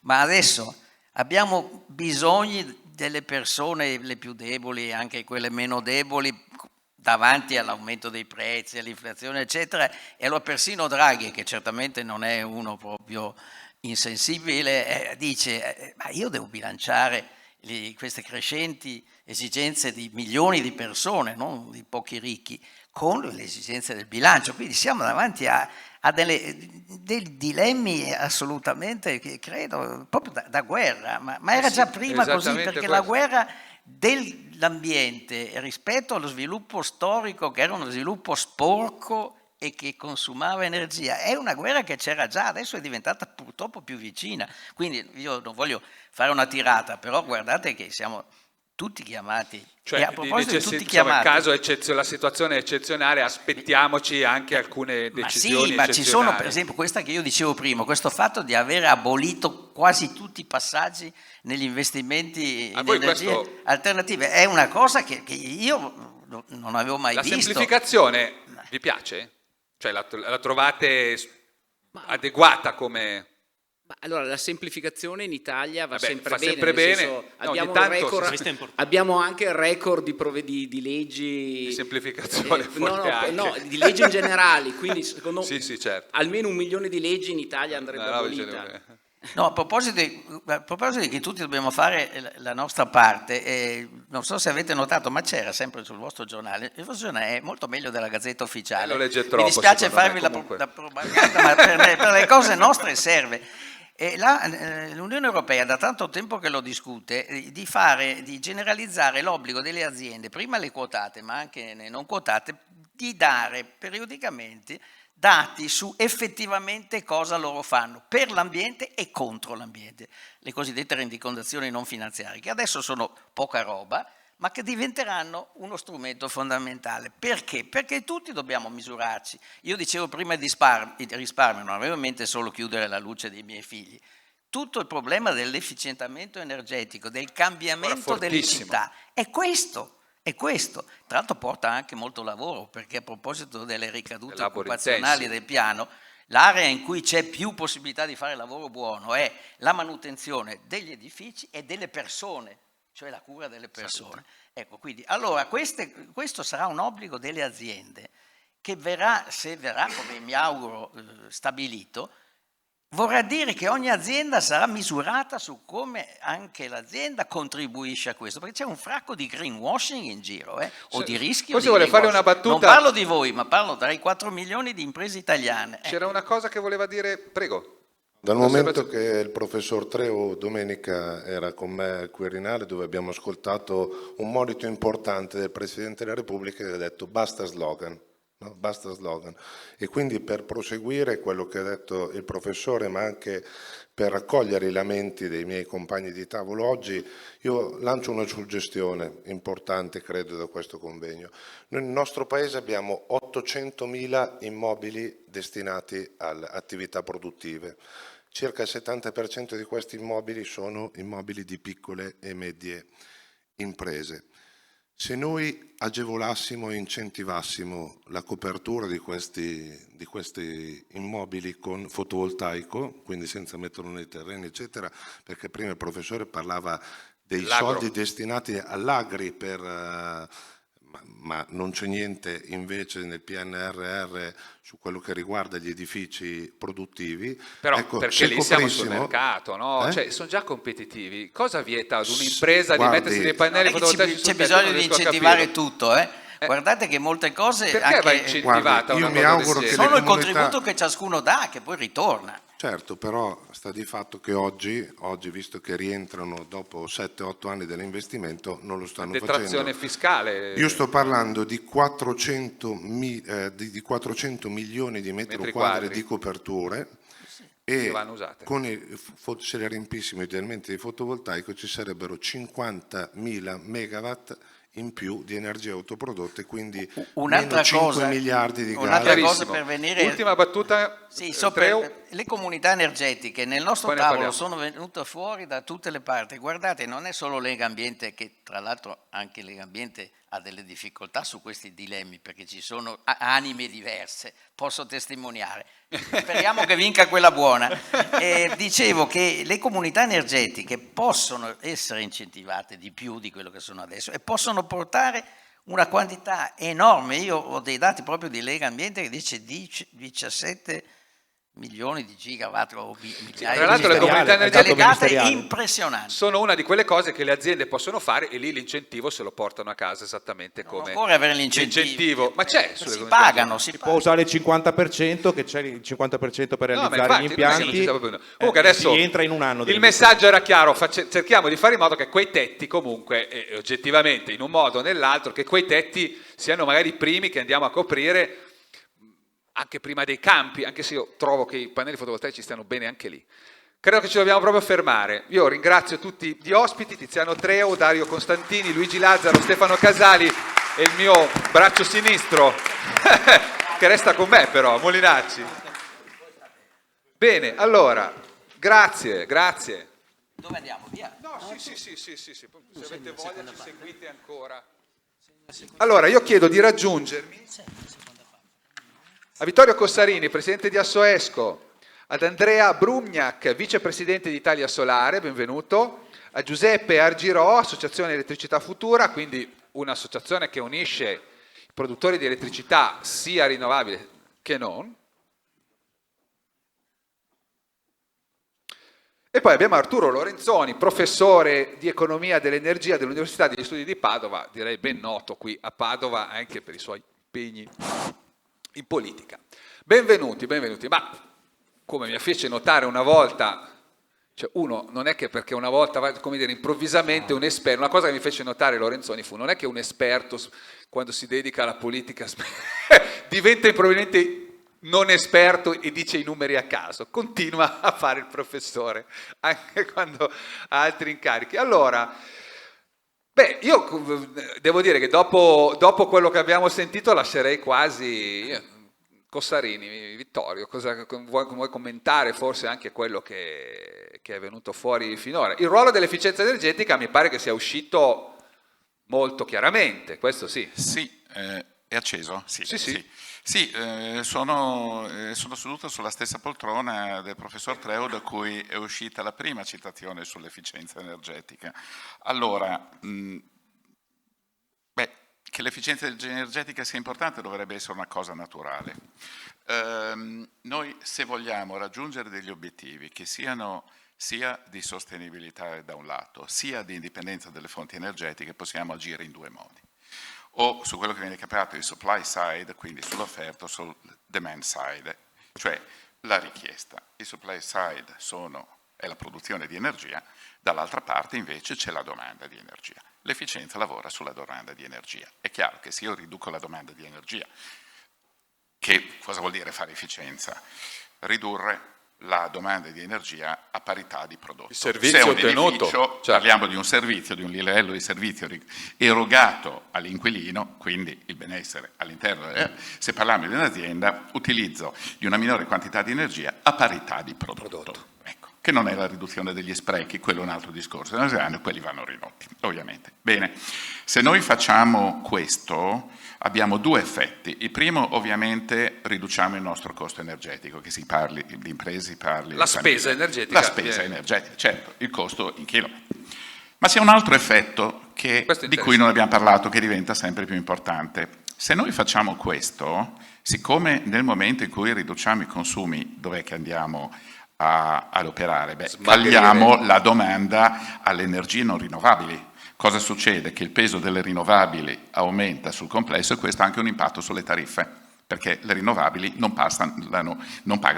Ma adesso abbiamo bisogno delle persone le più deboli e anche quelle meno deboli davanti all'aumento dei prezzi, all'inflazione, eccetera. E allora persino Draghi, che certamente non è uno proprio insensibile, dice ma io devo bilanciare queste crescenti esigenze di milioni di persone, non di pochi ricchi, con le esigenze del bilancio. Quindi siamo davanti a dei dilemmi assolutamente, che credo, proprio da guerra, ma era già prima così, perché la guerra dell'ambiente rispetto allo sviluppo storico, che era uno sviluppo sporco e che consumava energia, è una guerra che c'era già, adesso è diventata purtroppo più vicina. Quindi io non voglio fare una tirata, però guardate che siamo tutti chiamati. Cioè, e a proposito di tutti chiamati, la situazione è eccezionale, aspettiamoci anche alcune decisioni ma ci sono, per esempio, questa che io dicevo prima, questo fatto di aver abolito quasi tutti i passaggi negli investimenti in energie alternative, è una cosa che io non avevo mai visto. La semplificazione vi piace? Cioè la trovate adeguata come... Allora, la semplificazione in Italia va sempre fa bene. Sempre bene. Senso, No, abbiamo anche il record di leggi... Di semplificazione. Di leggi in generale, quindi secondo sì, certo. almeno 1 milione di leggi in Italia andrebbe abolita. No, a proposito di che tutti dobbiamo fare la nostra parte, non so se avete notato, ma c'era sempre sul vostro giornale, il vostro giornale è molto meglio della Gazzetta Ufficiale. Lo legge troppo, mi dispiace farvi la propaganda, ma per le cose nostre serve. E l'Unione Europea da tanto tempo che lo discute di generalizzare l'obbligo delle aziende, prima le quotate ma anche le non quotate, di dare periodicamente dati su effettivamente cosa loro fanno per l'ambiente e contro l'ambiente, le cosiddette rendicontazioni non finanziarie, che adesso sono poca roba, ma che diventeranno uno strumento fondamentale. Perché? Perché tutti dobbiamo misurarci. Io dicevo prima di risparmio, non avevo in mente solo chiudere la luce dei miei figli. Tutto il problema dell'efficientamento energetico, del cambiamento delle città, è questo. E questo, tra l'altro, porta anche molto lavoro, perché a proposito delle ricadute occupazionali del piano, l'area in cui c'è più possibilità di fare lavoro buono è la manutenzione degli edifici e delle persone, cioè la cura delle persone. Ecco, quindi, allora, questo sarà un obbligo delle aziende che verrà, se verrà, come mi auguro, stabilito, vorrà dire che ogni azienda sarà misurata su come anche l'azienda contribuisce a questo, perché c'è un fracco di greenwashing in giro, o di rischio. Forse vuole fare una battuta. Non parlo di voi, ma parlo dai 4 milioni di imprese italiane. C'era una cosa che voleva dire, prego. Dal momento che il professor Treu domenica era con me al Quirinale, dove abbiamo ascoltato un monito importante del Presidente della Repubblica che ha detto basta slogan. No, basta slogan. E quindi per proseguire quello che ha detto il professore, ma anche per raccogliere i lamenti dei miei compagni di tavolo oggi, io lancio una suggestione importante, credo, da questo convegno. Noi nel nostro Paese abbiamo 800.000 immobili destinati alle attività produttive. Circa il 70% di questi immobili sono immobili di piccole e medie imprese. Se noi agevolassimo e incentivassimo la copertura di questi immobili con fotovoltaico, quindi senza metterlo nei terreni, eccetera, perché prima il professore parlava dei soldi destinati all'agri ma non c'è niente invece nel PNRR su quello che riguarda gli edifici produttivi. Però ecco, perché lì siamo sul mercato, no? Cioè, sono già competitivi. Cosa vieta ad un'impresa di mettersi dei pannelli fotovoltaici sul tetto? C'è bisogno di incentivare tutto, Guardate che molte cose perché anche, va incentivata io una mi cosa auguro del che genere? solo il contributo che ciascuno dà, che poi ritorna. Certo, però sta di fatto che oggi, visto che rientrano dopo 7-8 anni dell'investimento, non lo stanno Detrazione facendo. fiscale. Io sto parlando di 400 milioni di metri quadri di coperture e se le riempissimo idealmente di fotovoltaico ci sarebbero 50.000 megawatt in più di energia autoprodotta e quindi meno 5 miliardi di gas. Un'altra cosa per venire... Ultima battuta. Sì, le comunità energetiche nel nostro tavolo sono venute fuori da tutte le parti. Guardate, non è solo Lega Ambiente, che tra l'altro anche Lega Ambiente ha delle difficoltà su questi dilemmi, perché ci sono anime diverse, posso testimoniare. Speriamo che vinca quella buona. Dicevo che le comunità energetiche possono essere incentivate di più di quello che sono adesso e possono portare una quantità enorme. Io ho dei dati proprio di Lega Ambiente che dice 17 milioni di gigawatt o migliaia. Tra l'altro le comunità energetiche impressionanti. Sono una di quelle cose che le aziende possono fare e lì l'incentivo se lo portano a casa esattamente come non occorre avere l'incentivo, ma c'è si pagano, si può usare il 50%, che c'è il 50% per realizzare gli impianti. Comunque adesso si entra in un anno. Il messaggio era chiaro, cerchiamo di fare in modo che quei tetti comunque oggettivamente in un modo o nell'altro, che quei tetti siano magari i primi che andiamo a coprire anche prima dei campi, anche se io trovo che i pannelli fotovoltaici stiano bene anche lì. Credo che ci dobbiamo proprio fermare. Io ringrazio tutti gli ospiti, Tiziano Treu, Dario Costantini, Luigi Lazzaro, Stefano Casali e il mio braccio sinistro, che resta con me però, Molinacci. Bene, allora, grazie. Dove andiamo? Via? No, sì, se avete voglia ci seguite ancora. Allora, io chiedo di raggiungermi a Vittorio Cossarini, presidente di Assoesco, ad Andrea Brugnac, vicepresidente di Italia Solare, benvenuto, a Giuseppe Argirò, Associazione Elettricità Futura, quindi un'associazione che unisce i produttori di elettricità sia rinnovabile che non. E poi abbiamo Arturo Lorenzoni, professore di economia dell'energia dell'Università degli Studi di Padova, direi ben noto qui a Padova anche per i suoi impegni in politica. Benvenuti, ma come mi fece notare una volta, cioè uno non è che perché una volta va, come dire, improvvisamente un esperto, una cosa che mi fece notare Lorenzoni fu, non è che un esperto quando si dedica alla politica diventa probabilmente non esperto e dice i numeri a caso, continua a fare il professore anche quando ha altri incarichi. Allora, io devo dire che dopo quello che abbiamo sentito lascerei quasi Cossarini, Vittorio, vuoi commentare forse anche quello che è venuto fuori finora? Il ruolo dell'efficienza energetica mi pare che sia uscito molto chiaramente, questo sì. Sì, è acceso? Sì. Sì, sono seduto sulla stessa poltrona del professor Treu, da cui è uscita la prima citazione sull'efficienza energetica. Allora, che l'efficienza energetica sia importante dovrebbe essere una cosa naturale. Noi, se vogliamo raggiungere degli obiettivi che siano sia di sostenibilità da un lato, sia di indipendenza dalle fonti energetiche, possiamo agire in due modi. O su quello che viene chiamato il supply side, quindi sull'offerta, o sul demand side, cioè la richiesta. Il supply side è la produzione di energia, dall'altra parte invece c'è la domanda di energia. L'efficienza lavora sulla domanda di energia. È chiaro che se io riduco la domanda di energia, che cosa vuol dire fare efficienza? Ridurre la domanda di energia a parità di prodotto. Il servizio ottenuto. Certo. Parliamo di un servizio, di un livello di servizio erogato all'inquilino, quindi il benessere all'interno. Se parliamo di un'azienda, utilizzo di una minore quantità di energia a parità di prodotto. Ecco, che non è la riduzione degli sprechi, quello è un altro discorso. Quelli vanno ridotti, ovviamente. Bene, se noi facciamo questo, abbiamo due effetti. Il primo, ovviamente, riduciamo il nostro costo energetico, che si parli di imprese, si parli la di spesa famiglie. energetica. La spesa energetica, certo, il costo in chilometri. Ma c'è un altro effetto di cui non abbiamo parlato, che diventa sempre più importante. Se noi facciamo questo, siccome nel momento in cui riduciamo i consumi, dov'è che andiamo ad operare? Tagliamo la domanda alle energie non rinnovabili. Cosa succede? Che il peso delle rinnovabili aumenta sul complesso e questo ha anche un impatto sulle tariffe, perché le rinnovabili non pagano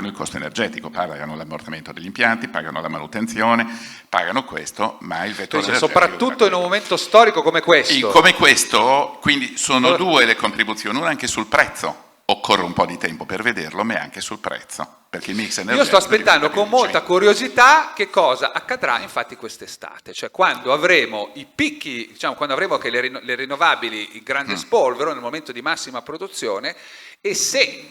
il costo energetico, pagano l'ammortamento degli impianti, pagano la manutenzione, pagano questo, ma il vettore energetico... Soprattutto in un momento storico come questo. Come questo, quindi sono due le contribuzioni, una anche sul prezzo. Occorre un po' di tempo per vederlo, ma anche sul prezzo, perché il mix energetico... Io sto aspettando con molta curiosità che cosa accadrà infatti quest'estate, cioè quando avremo i picchi, diciamo quando avremo che le rinnovabili in grande spolvero nel momento di massima produzione, e se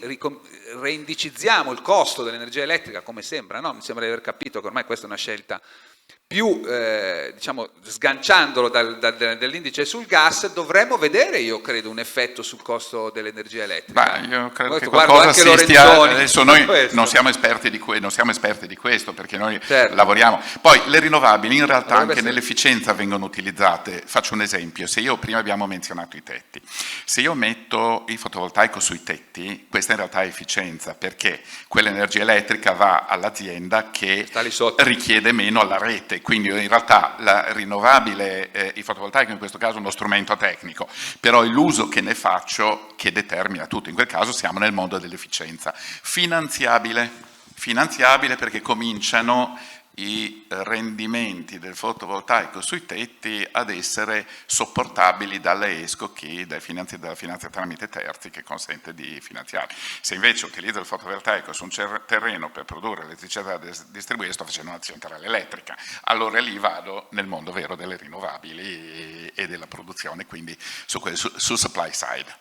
reindicizziamo il costo dell'energia elettrica, come sembra, no? Mi sembra di aver capito che ormai questa è una scelta più, diciamo, sganciandolo dall'indice sul gas, dovremmo vedere, io credo, un effetto sul costo dell'energia elettrica. Io credo che qualcosa si stia... Adesso noi non siamo esperti di questo, perché noi lavoriamo... Poi le rinnovabili in realtà anche nell'efficienza vengono utilizzate. Faccio un esempio, se io prima abbiamo menzionato i tetti, se io metto il fotovoltaico sui tetti, questa in realtà è efficienza, perché quell'energia elettrica va all'azienda che richiede meno alla rete. Quindi in realtà la rinnovabile, il fotovoltaico in questo caso è uno strumento tecnico, però è l'uso che ne faccio che determina tutto. In quel caso siamo nel mondo dell'efficienza. Finanziabile perché cominciano i rendimenti del fotovoltaico sui tetti ad essere sopportabili dalle ESCO, dalla finanza tramite terzi, che consente di finanziare. Se invece utilizzo il fotovoltaico su un terreno per produrre elettricità da distribuire, sto facendo una centrale elettrica, allora lì vado nel mondo vero delle rinnovabili e della produzione, quindi sul supply side,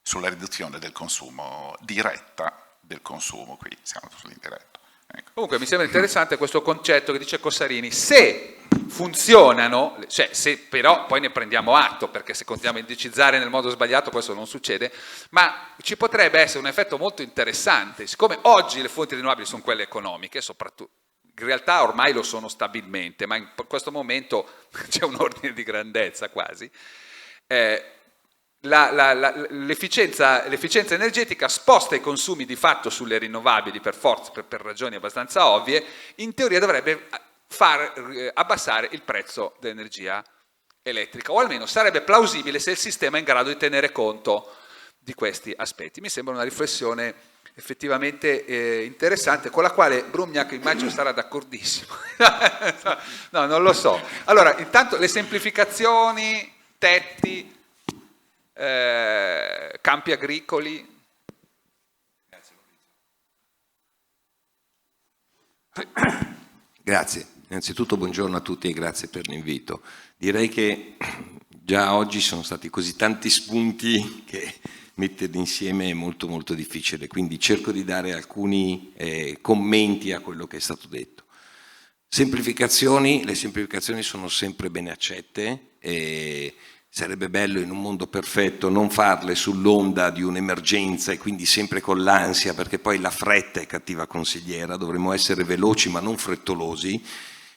sulla riduzione del consumo diretta del consumo, qui siamo sull'indiretto. Ecco. Comunque mi sembra interessante questo concetto che dice Cossarini: se funzionano, cioè se però poi ne prendiamo atto, perché se continuiamo a indicizzare nel modo sbagliato questo non succede, ma ci potrebbe essere un effetto molto interessante, siccome oggi le fonti rinnovabili sono quelle economiche, soprattutto in realtà ormai lo sono stabilmente, ma in questo momento c'è un ordine di grandezza quasi, l'efficienza energetica sposta i consumi di fatto sulle rinnovabili per ragioni abbastanza ovvie, in teoria dovrebbe far abbassare il prezzo dell'energia elettrica, o almeno sarebbe plausibile se il sistema è in grado di tenere conto di questi aspetti. Mi sembra una riflessione effettivamente interessante, con la quale Brumniak immagino sarà d'accordissimo. No, non lo so. Allora, intanto le semplificazioni, tetti, campi agricoli. Grazie, innanzitutto buongiorno a tutti e grazie per l'invito. Direi che già oggi sono stati così tanti spunti che metterli insieme è molto molto difficile, quindi cerco di dare alcuni commenti a quello che è stato detto. Semplificazioni, le semplificazioni sono sempre ben accette e sarebbe bello in un mondo perfetto non farle sull'onda di un'emergenza e quindi sempre con l'ansia, perché poi la fretta è cattiva consigliera, dovremmo essere veloci ma non frettolosi,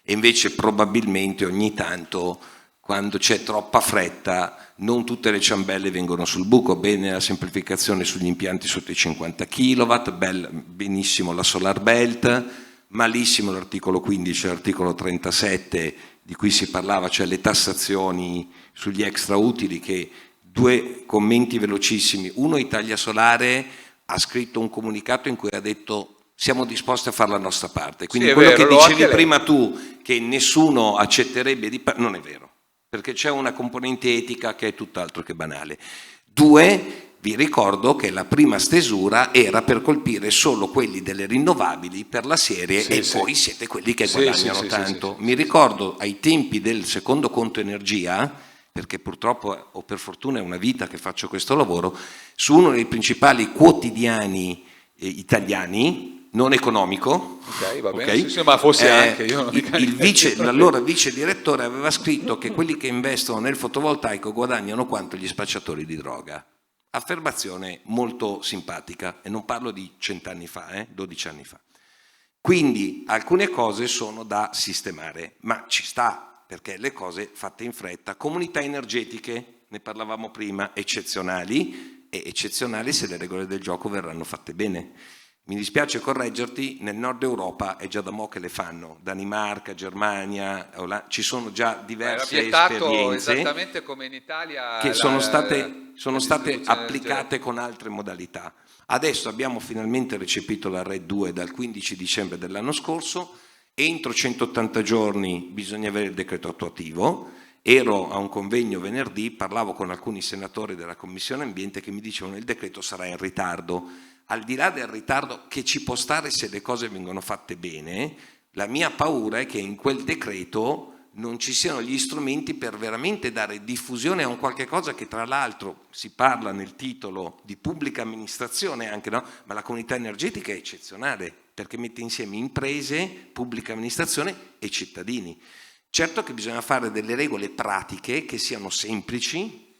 e invece probabilmente ogni tanto quando c'è troppa fretta, non tutte le ciambelle vengono sul buco, bene la semplificazione sugli impianti sotto i 50 kW, benissimo la Solar Belt, malissimo l'articolo 15 e l'articolo 37 di cui si parlava, cioè le tassazioni sugli extrautili, che due commenti velocissimi. Uno, Italia Solare ha scritto un comunicato in cui ha detto siamo disposti a fare la nostra parte, quindi sì, quello vero, che dicevi prima tu, che nessuno accetterebbe non è vero, perché c'è una componente etica che è tutt'altro che banale. Due, vi ricordo che la prima stesura era per colpire solo quelli delle rinnovabili per la serie poi siete quelli che guadagnano tanto. Mi ricordo ai tempi del secondo conto energia, perché purtroppo o per fortuna è una vita che faccio questo lavoro, su uno dei principali quotidiani italiani, non economico, va bene, sì, ma fosse anche io l'allora vice direttore aveva scritto che quelli che investono nel fotovoltaico guadagnano quanto gli spacciatori di droga. Affermazione molto simpatica, e non parlo di 100 anni fa, 12 anni fa. Quindi alcune cose sono da sistemare, ma ci sta, perché le cose fatte in fretta. Comunità energetiche, ne parlavamo prima, eccezionali, e eccezionali se le regole del gioco verranno fatte bene. Mi dispiace correggerti, nel nord Europa è già da mo' che le fanno, Danimarca, Germania, ci sono già diverse esperienze esattamente come in Italia che sono state applicate con altre modalità. Adesso abbiamo finalmente recepito la RED 2 dal 15 dicembre dell'anno scorso, entro 180 giorni bisogna avere il decreto attuativo. Ero a un convegno venerdì, parlavo con alcuni senatori della Commissione Ambiente che mi dicevano che il decreto sarà in ritardo. Al di là del ritardo che ci può stare se le cose vengono fatte bene, la mia paura è che in quel decreto non ci siano gli strumenti per veramente dare diffusione a un qualche cosa che tra l'altro si parla nel titolo di pubblica amministrazione anche, no? Ma la comunità energetica è eccezionale perché mette insieme imprese, pubblica amministrazione e cittadini. Certo che bisogna fare delle regole pratiche che siano semplici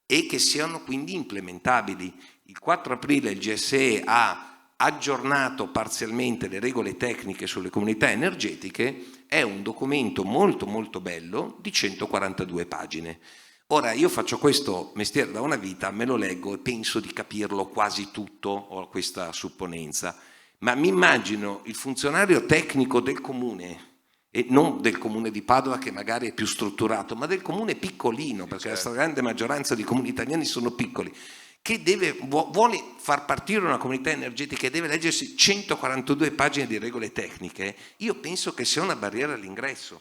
e che siano quindi implementabili. Il 4 aprile il GSE ha aggiornato parzialmente le regole tecniche sulle comunità energetiche, è un documento molto molto bello di 142 pagine. Ora io faccio questo mestiere da una vita, me lo leggo e penso di capirlo quasi tutto, ho questa supponenza, ma mi immagino il funzionario tecnico del comune, e non del comune di Padova che magari è più strutturato, ma del comune piccolino, perché la stragrande maggioranza di comuni italiani sono piccoli, che vuole far partire una comunità energetica e deve leggersi 142 pagine di regole tecniche, io penso che sia una barriera all'ingresso.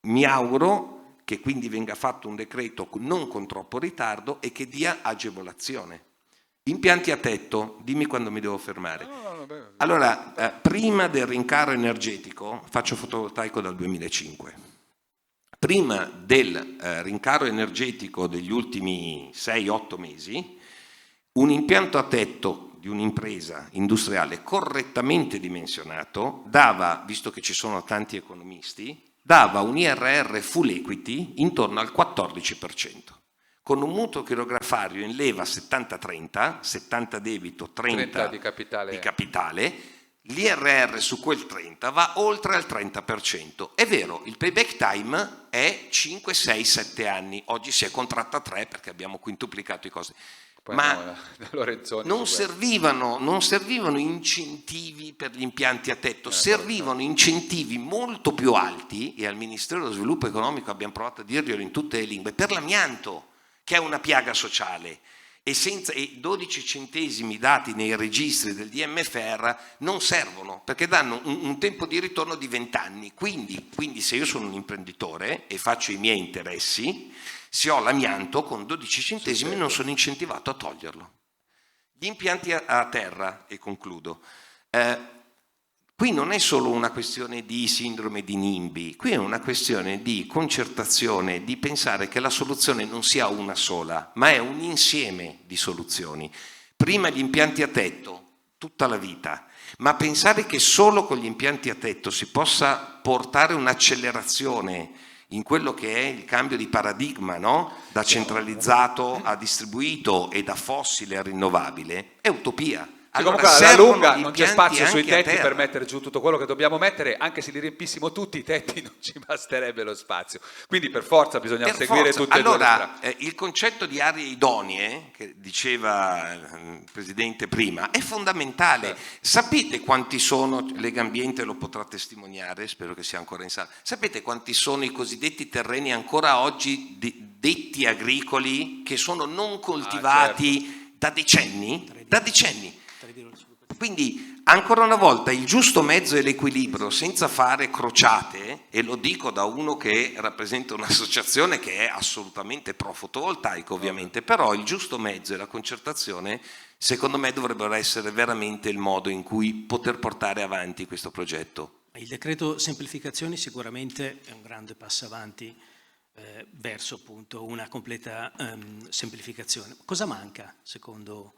Mi auguro che quindi venga fatto un decreto non con troppo ritardo e che dia agevolazione. Impianti a tetto, dimmi quando mi devo fermare. Allora, prima del rincaro energetico, faccio fotovoltaico dal 2005, prima del rincaro energetico degli ultimi 6-8 mesi, un impianto a tetto di un'impresa industriale correttamente dimensionato dava, visto che ci sono tanti economisti, dava un IRR full equity intorno al 14%, con un mutuo chirografario in leva 70-30, 70 debito, 30 di capitale, l'IRR su quel 30 va oltre al 30%. È vero, il payback time è 5, 6, 7 anni, oggi si è contratta a 3 perché abbiamo quintuplicato i costi. Ma non servivano incentivi per gli impianti a tetto, servivano incentivi molto più alti, e al Ministero dello Sviluppo Economico abbiamo provato a dirglielo in tutte le lingue, per l'amianto, che è una piaga sociale, e 12 centesimi dati nei registri del DMFR non servono, perché danno un tempo di ritorno di 20 anni. Quindi se io sono un imprenditore e faccio i miei interessi, se ho l'amianto con 12 centesimi non sono incentivato a toglierlo. Gli impianti a terra, e concludo, qui non è solo una questione di sindrome di NIMBY, qui è una questione di concertazione, di pensare che la soluzione non sia una sola, ma è un insieme di soluzioni. Prima gli impianti a tetto, tutta la vita, ma pensare che solo con gli impianti a tetto si possa portare un'accelerazione in quello che è il cambio di paradigma, no? Da centralizzato a distribuito e da fossile a rinnovabile, è utopia. Allora, comunque alla lunga servono non gli c'è spazio impianti sui anche a tetti terra. per mettere giù tutto quello che dobbiamo mettere, anche se li riempissimo tutti i tetti non ci basterebbe lo spazio. Quindi per forza bisogna Per seguire forza. tutte e due le Allora, strade. il concetto di aree idonee, che diceva il Presidente prima, è fondamentale. Sapete quanti sono, Lega Ambiente lo potrà testimoniare, spero che sia ancora in sala, sapete quanti sono i cosiddetti terreni ancora oggi detti agricoli che sono non coltivati da decenni? Da decenni. Quindi, ancora una volta, il giusto mezzo e l'equilibrio, senza fare crociate, e lo dico da uno che rappresenta un'associazione che è assolutamente pro fotovoltaico, ovviamente, però il giusto mezzo e la concertazione, secondo me, dovrebbero essere veramente il modo in cui poter portare avanti questo progetto. Il decreto semplificazioni sicuramente è un grande passo avanti verso appunto una completa semplificazione. Cosa manca secondo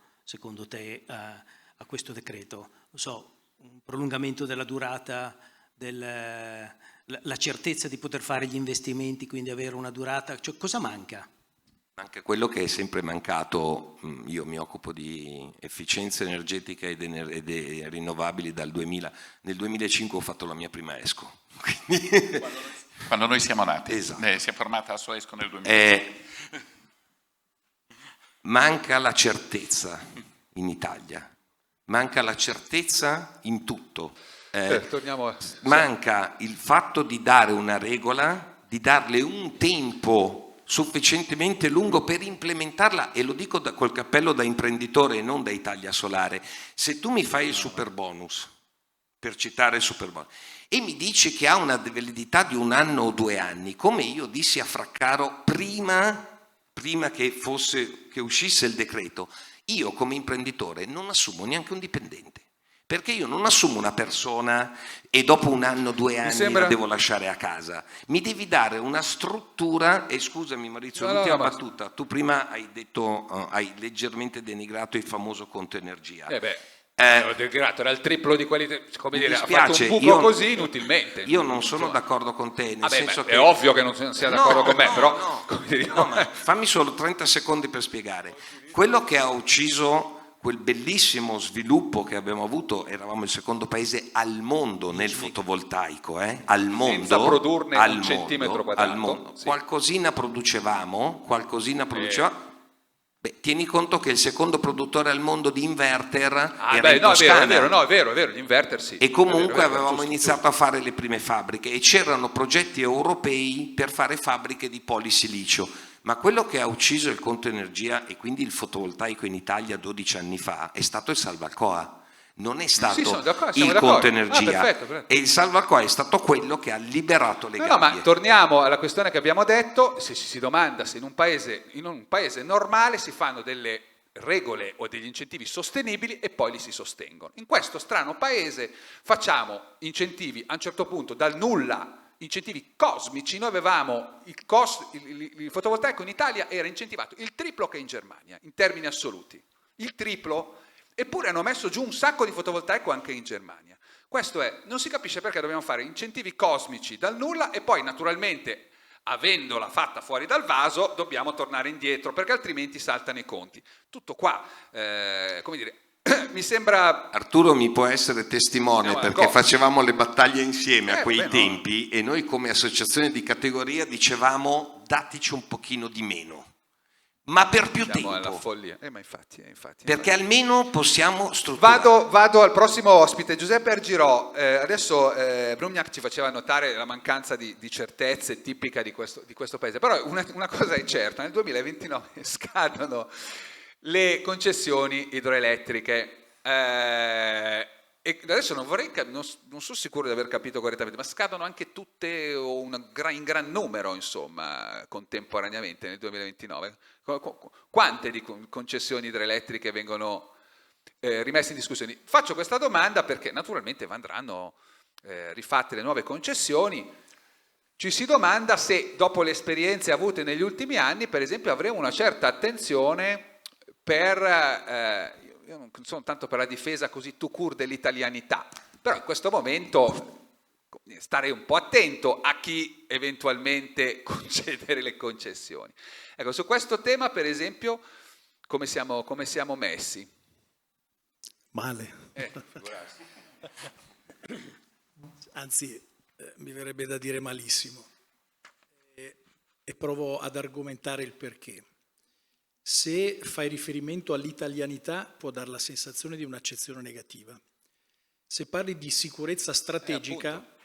te a questo decreto? Non so, un prolungamento della durata, la certezza di poter fare gli investimenti, quindi avere una durata, cioè, cosa manca? Anche quello che è sempre mancato, io mi occupo di efficienza energetica ed rinnovabili dal 2000, nel 2005 ho fatto la mia prima ESCO. Quindi... Quando noi siamo nati, esatto. Si è formata la sua ESCO nel 2006. Manca la certezza in Italia, manca la certezza in tutto. Manca il fatto di dare una regola, di darle un tempo sufficientemente lungo per implementarla, e lo dico col cappello da imprenditore e non da Italia Solare. Se tu mi fai il superbonus, per citare il superbonus, e mi dici che ha una validità di 1 anno o 2 anni, come io dissi a Fraccaro prima che uscisse il decreto, io come imprenditore non assumo neanche un dipendente, perché io non assumo una persona e dopo 1 anno, 2 anni la devo lasciare a casa. Mi devi dare una struttura, e scusami Maurizio, l'ultima battuta, tu prima hai detto, hai leggermente denigrato il famoso conto energia. Era il triplo di quelli, come dire, ha fatto un buco io, così inutilmente. Io non sono d'accordo con te, nel senso che... È ovvio che non sia d'accordo con me, però... ma fammi solo 30 secondi per spiegare. Quello che ha ucciso quel bellissimo sviluppo che abbiamo avuto, eravamo il secondo paese al mondo nel fotovoltaico, al mondo, senza produrne un centimetro quadrato. Al mondo. Sì. Qualcosina producevamo. Beh, tieni conto che il secondo produttore al mondo di inverter era in Toscana. È vero, gli inverter sì. E comunque avevamo iniziato a fare le prime fabbriche e c'erano progetti europei per fare fabbriche di polisilicio. Ma quello che ha ucciso il conto energia e quindi il fotovoltaico in Italia 12 anni fa è stato il Salvalcoa. Non è stato il conto energia, perfetto. E il Salvalcoa è stato quello che ha liberato le gabbie. No, ma torniamo alla questione che abbiamo detto, se ci si domanda se in un paese normale si fanno delle regole o degli incentivi sostenibili e poi li si sostengono. In questo strano paese facciamo incentivi a un certo punto dal nulla, incentivi cosmici. Noi avevamo il fotovoltaico in Italia era incentivato il triplo che in Germania, in termini assoluti, il triplo. Eppure hanno messo giù un sacco di fotovoltaico anche in Germania. Questo non si capisce perché dobbiamo fare incentivi cosmici dal nulla e poi naturalmente, avendola fatta fuori dal vaso, dobbiamo tornare indietro perché altrimenti saltano i conti. Tutto qua, come dire, mi sembra... Arturo mi può essere testimone perché facevamo le battaglie insieme a quei tempi e noi come associazione di categoria dicevamo dateci un pochino di meno. Ma per più tempo, alla follia. Ma infatti. Perché almeno possiamo strutturare. Vado al prossimo ospite, Giuseppe Argirò. Adesso Brugnac ci faceva notare la mancanza di certezze tipica di questo paese, però una cosa è certa, nel 2029 scadono le concessioni idroelettriche. E adesso non sono sicuro di aver capito correttamente, ma scadono anche tutte o in gran numero, insomma, contemporaneamente nel 2029. Quante di concessioni idroelettriche vengono rimesse in discussione? Faccio questa domanda perché naturalmente andranno rifatte le nuove concessioni. Ci si domanda se dopo le esperienze avute negli ultimi anni, per esempio, avremo una certa attenzione per... io non sono tanto per la difesa così tout court dell'italianità, però in questo momento starei un po' attento a chi eventualmente concedere le concessioni. Ecco, su questo tema, per esempio, come siamo messi? Male. Anzi, mi verrebbe da dire malissimo. E provo ad argomentare il perché. Se fai riferimento all'italianità può dar la sensazione di un'accezione negativa. Se parli di sicurezza strategica,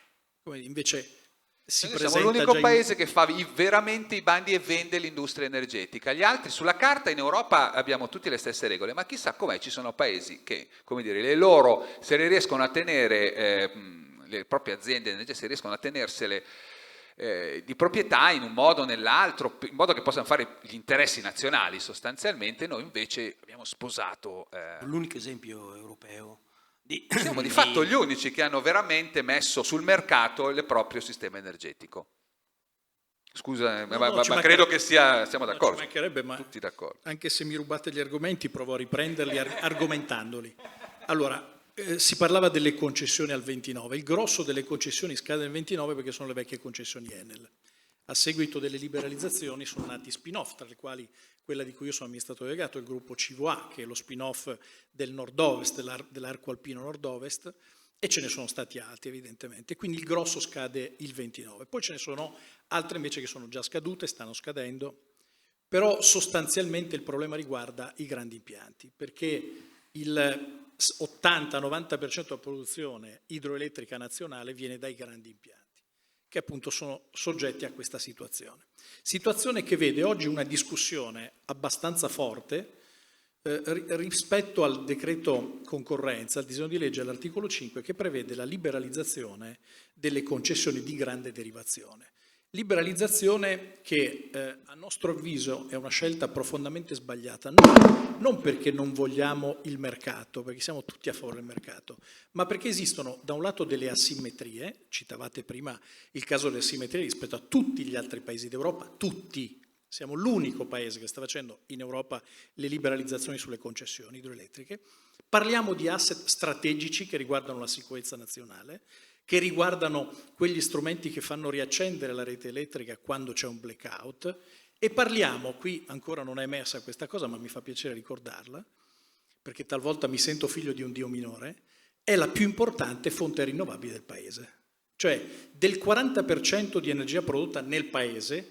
invece si presenta siamo l'unico già paese che fa veramente i bandi e vende l'industria energetica. Gli altri, sulla carta in Europa abbiamo tutte le stesse regole, ma chissà com'è, ci sono paesi che, come dire, le loro, se le riescono a tenere, le proprie aziende energetiche, se riescono a tenersele di proprietà in un modo o nell'altro, in modo che possano fare gli interessi nazionali sostanzialmente. Noi invece abbiamo sposato... L'unico esempio europeo. Siamo di fatto gli unici che hanno veramente messo sul mercato il proprio sistema energetico. Scusa, ma credo che siamo d'accordo. Ci mancherebbe, ma tutti d'accordo. Anche se mi rubate gli argomenti, provo a riprenderli argomentandoli. Allora, si parlava delle concessioni al 29. Il grosso delle concessioni scade nel 29 perché sono le vecchie concessioni Enel. A seguito delle liberalizzazioni sono nati spin-off, tra le quali quella di cui io sono amministratore delegato, il gruppo CVA, che è lo spin-off del nord-ovest, dell'arco alpino nord-ovest, e ce ne sono stati altri evidentemente. Quindi il grosso scade il 29. Poi ce ne sono altre invece che sono già scadute, stanno scadendo, però sostanzialmente il problema riguarda i grandi impianti, perché il 80-90% della produzione idroelettrica nazionale viene dai grandi impianti, che appunto sono soggetti a questa situazione. Situazione che vede oggi una discussione abbastanza forte rispetto al decreto concorrenza, al disegno di legge all'articolo 5, che prevede la liberalizzazione delle concessioni di grande derivazione. Liberalizzazione che a nostro avviso è una scelta profondamente sbagliata, non perché non vogliamo il mercato, perché siamo tutti a favore del mercato, ma perché esistono da un lato delle asimmetrie, citavate prima il caso delle asimmetrie rispetto a tutti gli altri paesi d'Europa, tutti, siamo l'unico paese che sta facendo in Europa le liberalizzazioni sulle concessioni idroelettriche, parliamo di asset strategici che riguardano la sicurezza nazionale, che riguardano quegli strumenti che fanno riaccendere la rete elettrica quando c'è un blackout, e parliamo, qui ancora non è emersa questa cosa ma mi fa piacere ricordarla, perché talvolta mi sento figlio di un dio minore, è la più importante fonte rinnovabile del paese. Cioè del 40% di energia prodotta nel paese,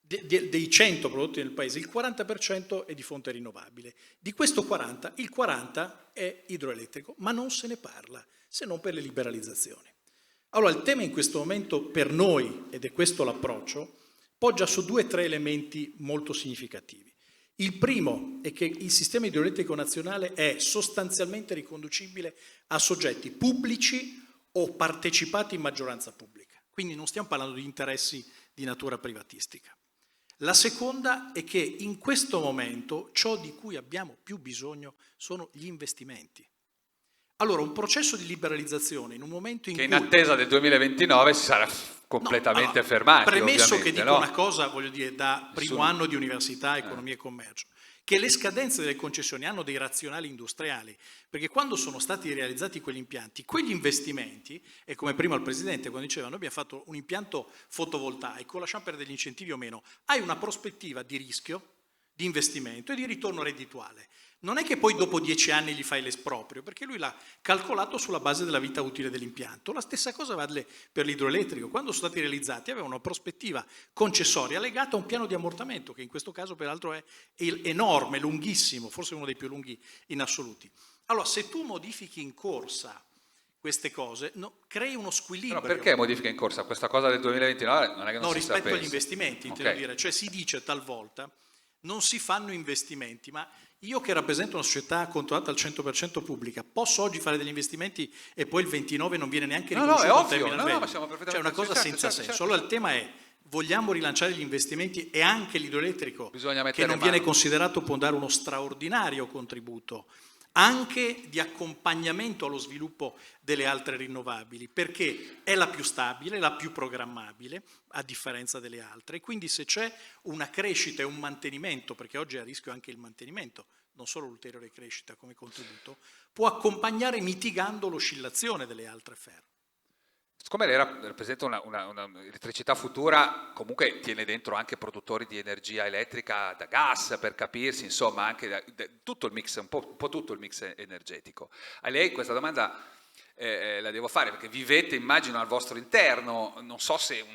dei 100 prodotti nel paese, il 40% è di fonte rinnovabile. Di questo 40, il 40 è idroelettrico, ma non se ne parla, se non per le liberalizzazioni. Allora, il tema in questo momento per noi, ed è questo l'approccio, poggia su 2 o 3 elementi molto significativi. Il primo è che il sistema idroelettrico nazionale è sostanzialmente riconducibile a soggetti pubblici o partecipati in maggioranza pubblica. Quindi non stiamo parlando di interessi di natura privatistica. La seconda è che in questo momento ciò di cui abbiamo più bisogno sono gli investimenti. Allora, un processo di liberalizzazione in un momento in cui... Che in attesa del 2029 si sarà completamente fermato. Premesso che dico una cosa, voglio dire, da primo anno di università, economia e commercio, che le scadenze delle concessioni hanno dei razionali industriali, perché quando sono stati realizzati quegli impianti, quegli investimenti, e come prima il Presidente quando diceva noi abbiamo fatto un impianto fotovoltaico, lasciamo perdere degli incentivi o meno, hai una prospettiva di rischio, di investimento e di ritorno reddituale. Non è che poi dopo 10 anni gli fai l'esproprio, perché lui l'ha calcolato sulla base della vita utile dell'impianto. La stessa cosa vale per l'idroelettrico. Quando sono stati realizzati avevano una prospettiva concessoria legata a un piano di ammortamento, che in questo caso peraltro è enorme, lunghissimo, forse uno dei più lunghi in assoluti. Allora, se tu modifichi in corsa queste cose, crei uno squilibrio. Però perché modifica in corsa? Questa cosa del 2029 non è che non si rispetto sapesse. agli investimenti, intendo dire. Cioè si dice talvolta non si fanno investimenti, ma io che rappresento una società controllata al 100% pubblica, posso oggi fare degli investimenti e poi il 29 non viene neanche riconosciuto? No, è ovvio, ma siamo perfettamente... Cioè una cosa senza senso. Allora il tema è, vogliamo rilanciare gli investimenti e anche l'idroelettrico, che non viene considerato, può dare uno straordinario contributo, anche di accompagnamento allo sviluppo delle altre rinnovabili, perché è la più stabile, la più programmabile, a differenza delle altre. E quindi se c'è una crescita e un mantenimento, perché oggi è a rischio anche il mantenimento, non solo l'ulteriore crescita come contributo, può accompagnare mitigando l'oscillazione delle altre ferme. Siccome lei rappresenta una elettricità futura, comunque tiene dentro anche produttori di energia elettrica da gas, per capirsi, insomma, anche tutto il mix, un po' tutto il mix energetico. A lei questa domanda la devo fare, perché vivete, immagino, al vostro interno, non so se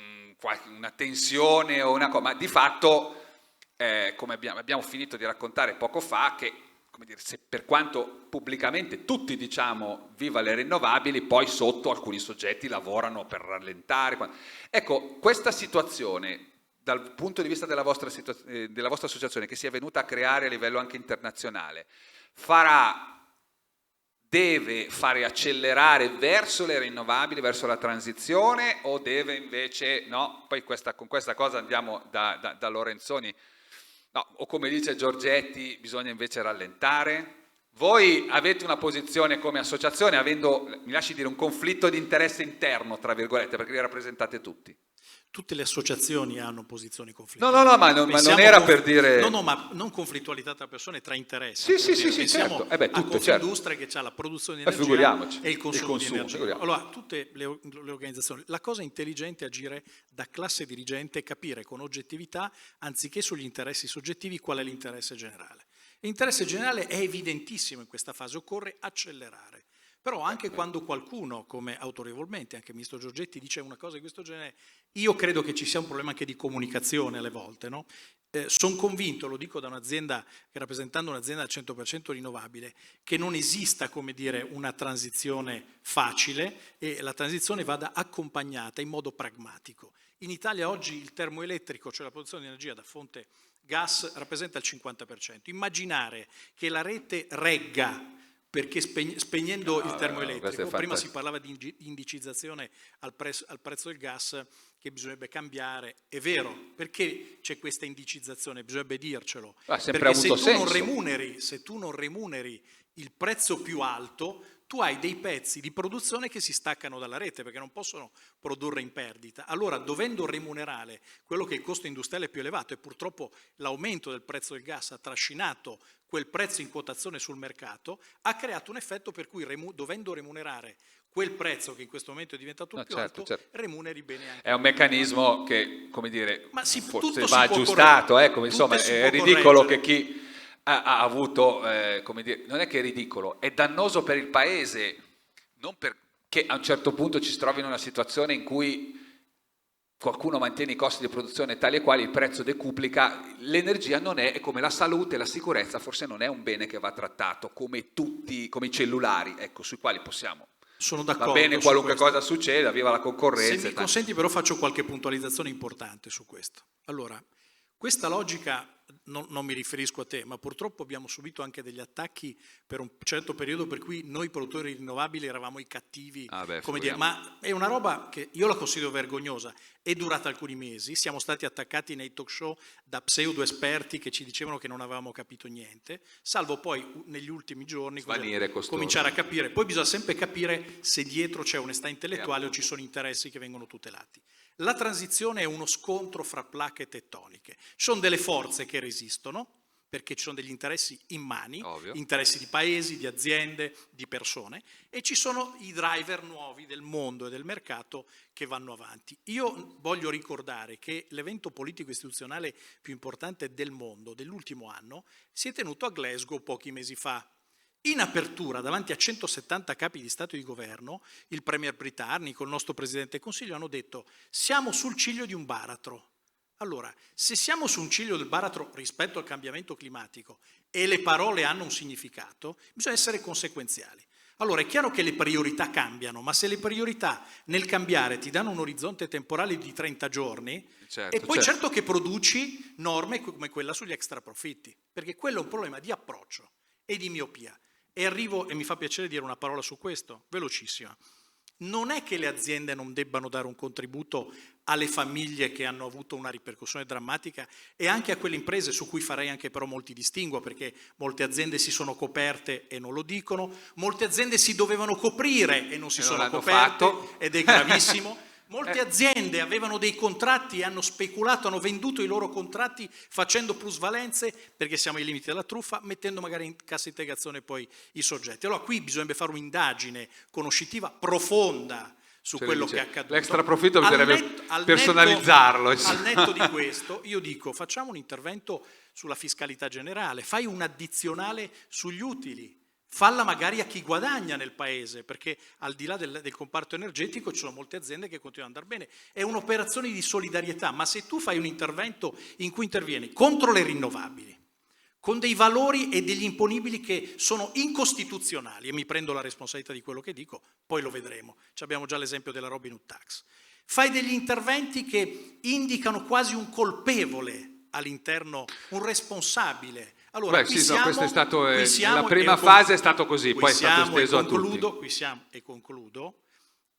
una tensione o una cosa, ma di fatto, come abbiamo finito di raccontare poco fa, che per quanto pubblicamente tutti diciamo viva le rinnovabili, poi sotto alcuni soggetti lavorano per rallentare. Ecco, questa situazione dal punto di vista della vostra associazione, che si è venuta a creare a livello anche internazionale, deve fare accelerare verso le rinnovabili, verso la transizione, o deve invece, no, poi con questa cosa andiamo da Lorenzoni, no, o come dice Giorgetti, bisogna invece rallentare? Voi avete una posizione come associazione, avendo, mi lasci dire, un conflitto di interesse interno, tra virgolette, perché li rappresentate tutti. Tutte le associazioni hanno posizioni conflittuali. No, ma non era per dire... No, ma non conflittualità tra persone, tra interessi. Sì, pensiamo certo. a Confindustria, che ha la produzione di energia e il consumo di energia. Allora, tutte le organizzazioni, la cosa intelligente è agire da classe dirigente e capire con oggettività, anziché sugli interessi soggettivi, qual è l'interesse generale. L'interesse generale è evidentissimo in questa fase, occorre accelerare. Però anche quando qualcuno, come autorevolmente anche il ministro Giorgetti, dice una cosa di questo genere, io credo che ci sia un problema anche di comunicazione alle volte, no? Sono convinto, lo dico da un'azienda, rappresentando un'azienda al 100% rinnovabile, che non esista, come dire, una transizione facile, e la transizione vada accompagnata in modo pragmatico. In Italia oggi il termoelettrico, cioè la produzione di energia da fonte gas, rappresenta il 50%. Immaginare che la rete regga, perché spegnendo il termoelettrico, prima si parlava di indicizzazione al prezzo del gas che bisognerebbe cambiare, è vero, perché c'è questa indicizzazione? Bisognerebbe dircelo, perché se tu non remuneri il prezzo più alto, tu hai dei pezzi di produzione che si staccano dalla rete perché non possono produrre in perdita. Allora, dovendo remunerare quello che è il costo industriale più elevato, e purtroppo l'aumento del prezzo del gas ha trascinato quel prezzo in quotazione sul mercato, ha creato un effetto per cui dovendo remunerare quel prezzo che in questo momento è diventato più alto, remuneri bene anche. È un meccanismo che, come dire, forse va aggiustato, insomma, è ridicolo che chi ha avuto, come dire, non è che è ridicolo, è dannoso per il paese, non perché a un certo punto ci si trovi in una situazione in cui qualcuno mantiene i costi di produzione tali e quali, il prezzo decuplica. L'energia non è come la salute e la sicurezza, forse non è un bene che va trattato come i cellulari, ecco, sui quali possiamo. Sono d'accordo. Va bene qualunque cosa succeda, viva la concorrenza. Se mi consenti, però faccio qualche puntualizzazione importante su questo. Allora, questa logica, non mi riferisco a te, ma purtroppo abbiamo subito anche degli attacchi per un certo periodo per cui noi produttori rinnovabili eravamo i cattivi, come dire, ma è una roba che io la considero vergognosa, è durata alcuni mesi, siamo stati attaccati nei talk show da pseudo esperti che ci dicevano che non avevamo capito niente, salvo poi negli ultimi giorni cominciare a capire. Poi bisogna sempre capire se dietro c'è onestà intellettuale o ci sono interessi che vengono tutelati. La transizione è uno scontro fra placche tettoniche. Ci sono delle forze che resistono, perché ci sono degli interessi immani, interessi di paesi, di aziende, di persone, e ci sono i driver nuovi del mondo e del mercato che vanno avanti. Io voglio ricordare che l'evento politico istituzionale più importante del mondo dell'ultimo anno si è tenuto a Glasgow pochi mesi fa. In apertura, davanti a 170 capi di Stato e di Governo, il premier britannico, il nostro Presidente del Consiglio hanno detto: siamo sul ciglio di un baratro. Allora, se siamo su un ciglio del baratro rispetto al cambiamento climatico e le parole hanno un significato, bisogna essere conseguenziali. Allora, è chiaro che le priorità cambiano, ma se le priorità nel cambiare ti danno un orizzonte temporale di 30 giorni, e poi certo che produci norme come quella sugli extraprofitti, perché quello è un problema di approccio e di miopia. E arrivo, e mi fa piacere dire una parola su questo, velocissima. Non è che le aziende non debbano dare un contributo alle famiglie che hanno avuto una ripercussione drammatica e anche a quelle imprese su cui farei anche però molti distinguo, perché molte aziende si sono coperte e non lo dicono, molte aziende si dovevano coprire e non si sono coperte, ed è gravissimo. Molte aziende avevano dei contratti e hanno speculato, hanno venduto i loro contratti facendo plusvalenze, perché siamo ai limiti della truffa, mettendo magari in cassa integrazione poi i soggetti. Allora qui bisognerebbe fare un'indagine conoscitiva profonda su quello che è accaduto. L'extra profitto bisognerebbe personalizzarlo. Al netto di questo, io dico, facciamo un intervento sulla fiscalità generale, fai un'addizionale sugli utili, falla magari a chi guadagna nel paese, perché al di là del comparto energetico ci sono molte aziende che continuano ad andare bene. È un'operazione di solidarietà, ma se tu fai un intervento in cui intervieni contro le rinnovabili, con dei valori e degli imponibili che sono incostituzionali, e mi prendo la responsabilità di quello che dico, poi lo vedremo, abbiamo già l'esempio della Robin Hood Tax, fai degli interventi che indicano quasi un colpevole all'interno, un responsabile. Allora, questo è stato, la prima fase è stato così, poi è stato esteso a tutti. Qui siamo, e concludo,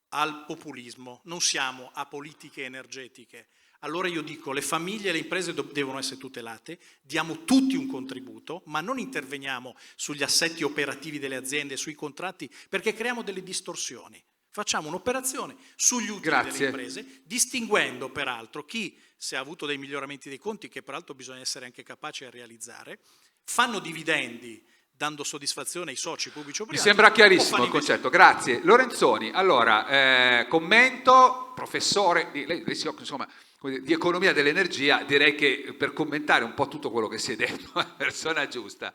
al populismo, non siamo a politiche energetiche. Allora io dico, le famiglie e le imprese devono essere tutelate, diamo tutti un contributo, ma non interveniamo sugli assetti operativi delle aziende, sui contratti, perché creiamo delle distorsioni. Facciamo un'operazione sugli utili delle imprese, distinguendo peraltro chi, se ha avuto dei miglioramenti dei conti, che peraltro bisogna essere anche capaci a realizzare, fanno dividendi dando soddisfazione ai soci pubblici o privati. Mi sembra chiarissimo il concetto, grazie. Lorenzoni, allora, commento, professore, lei si occupa insomma di economia dell'energia, direi che per commentare un po' tutto quello che si è detto, la persona giusta.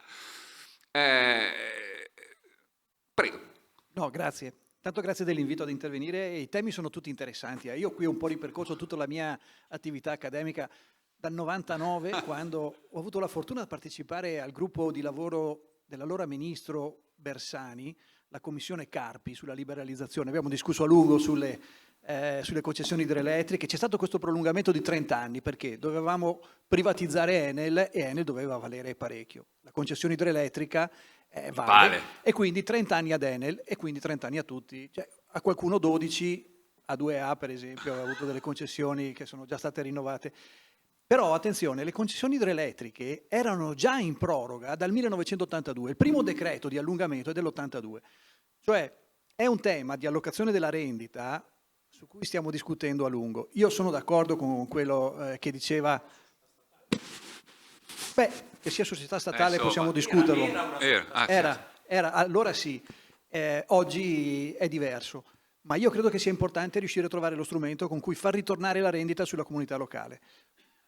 Prego. No, grazie. Tanto grazie dell'invito ad intervenire, i temi sono tutti interessanti. Io qui ho un po' ripercorso tutta la mia attività accademica dal 99, quando ho avuto la fortuna di partecipare al gruppo di lavoro dell'allora ministro Bersani, la commissione Carpi sulla liberalizzazione. Abbiamo discusso a lungo sulle concessioni idroelettriche. C'è stato questo prolungamento di 30 anni perché dovevamo privatizzare Enel e Enel doveva valere parecchio. La concessione idroelettrica vale. E quindi 30 anni ad Enel e quindi 30 anni a tutti. Cioè, a qualcuno 12, a 2A per esempio, aveva avuto delle concessioni che sono già state rinnovate. Però attenzione, le concessioni idroelettriche erano già in proroga dal 1982, il primo decreto di allungamento è dell'82. Cioè è un tema di allocazione della rendita su cui stiamo discutendo a lungo. Io sono d'accordo con quello che diceva, che sia società statale possiamo discuterlo. Allora sì, oggi è diverso, ma io credo che sia importante riuscire a trovare lo strumento con cui far ritornare la rendita sulla comunità locale,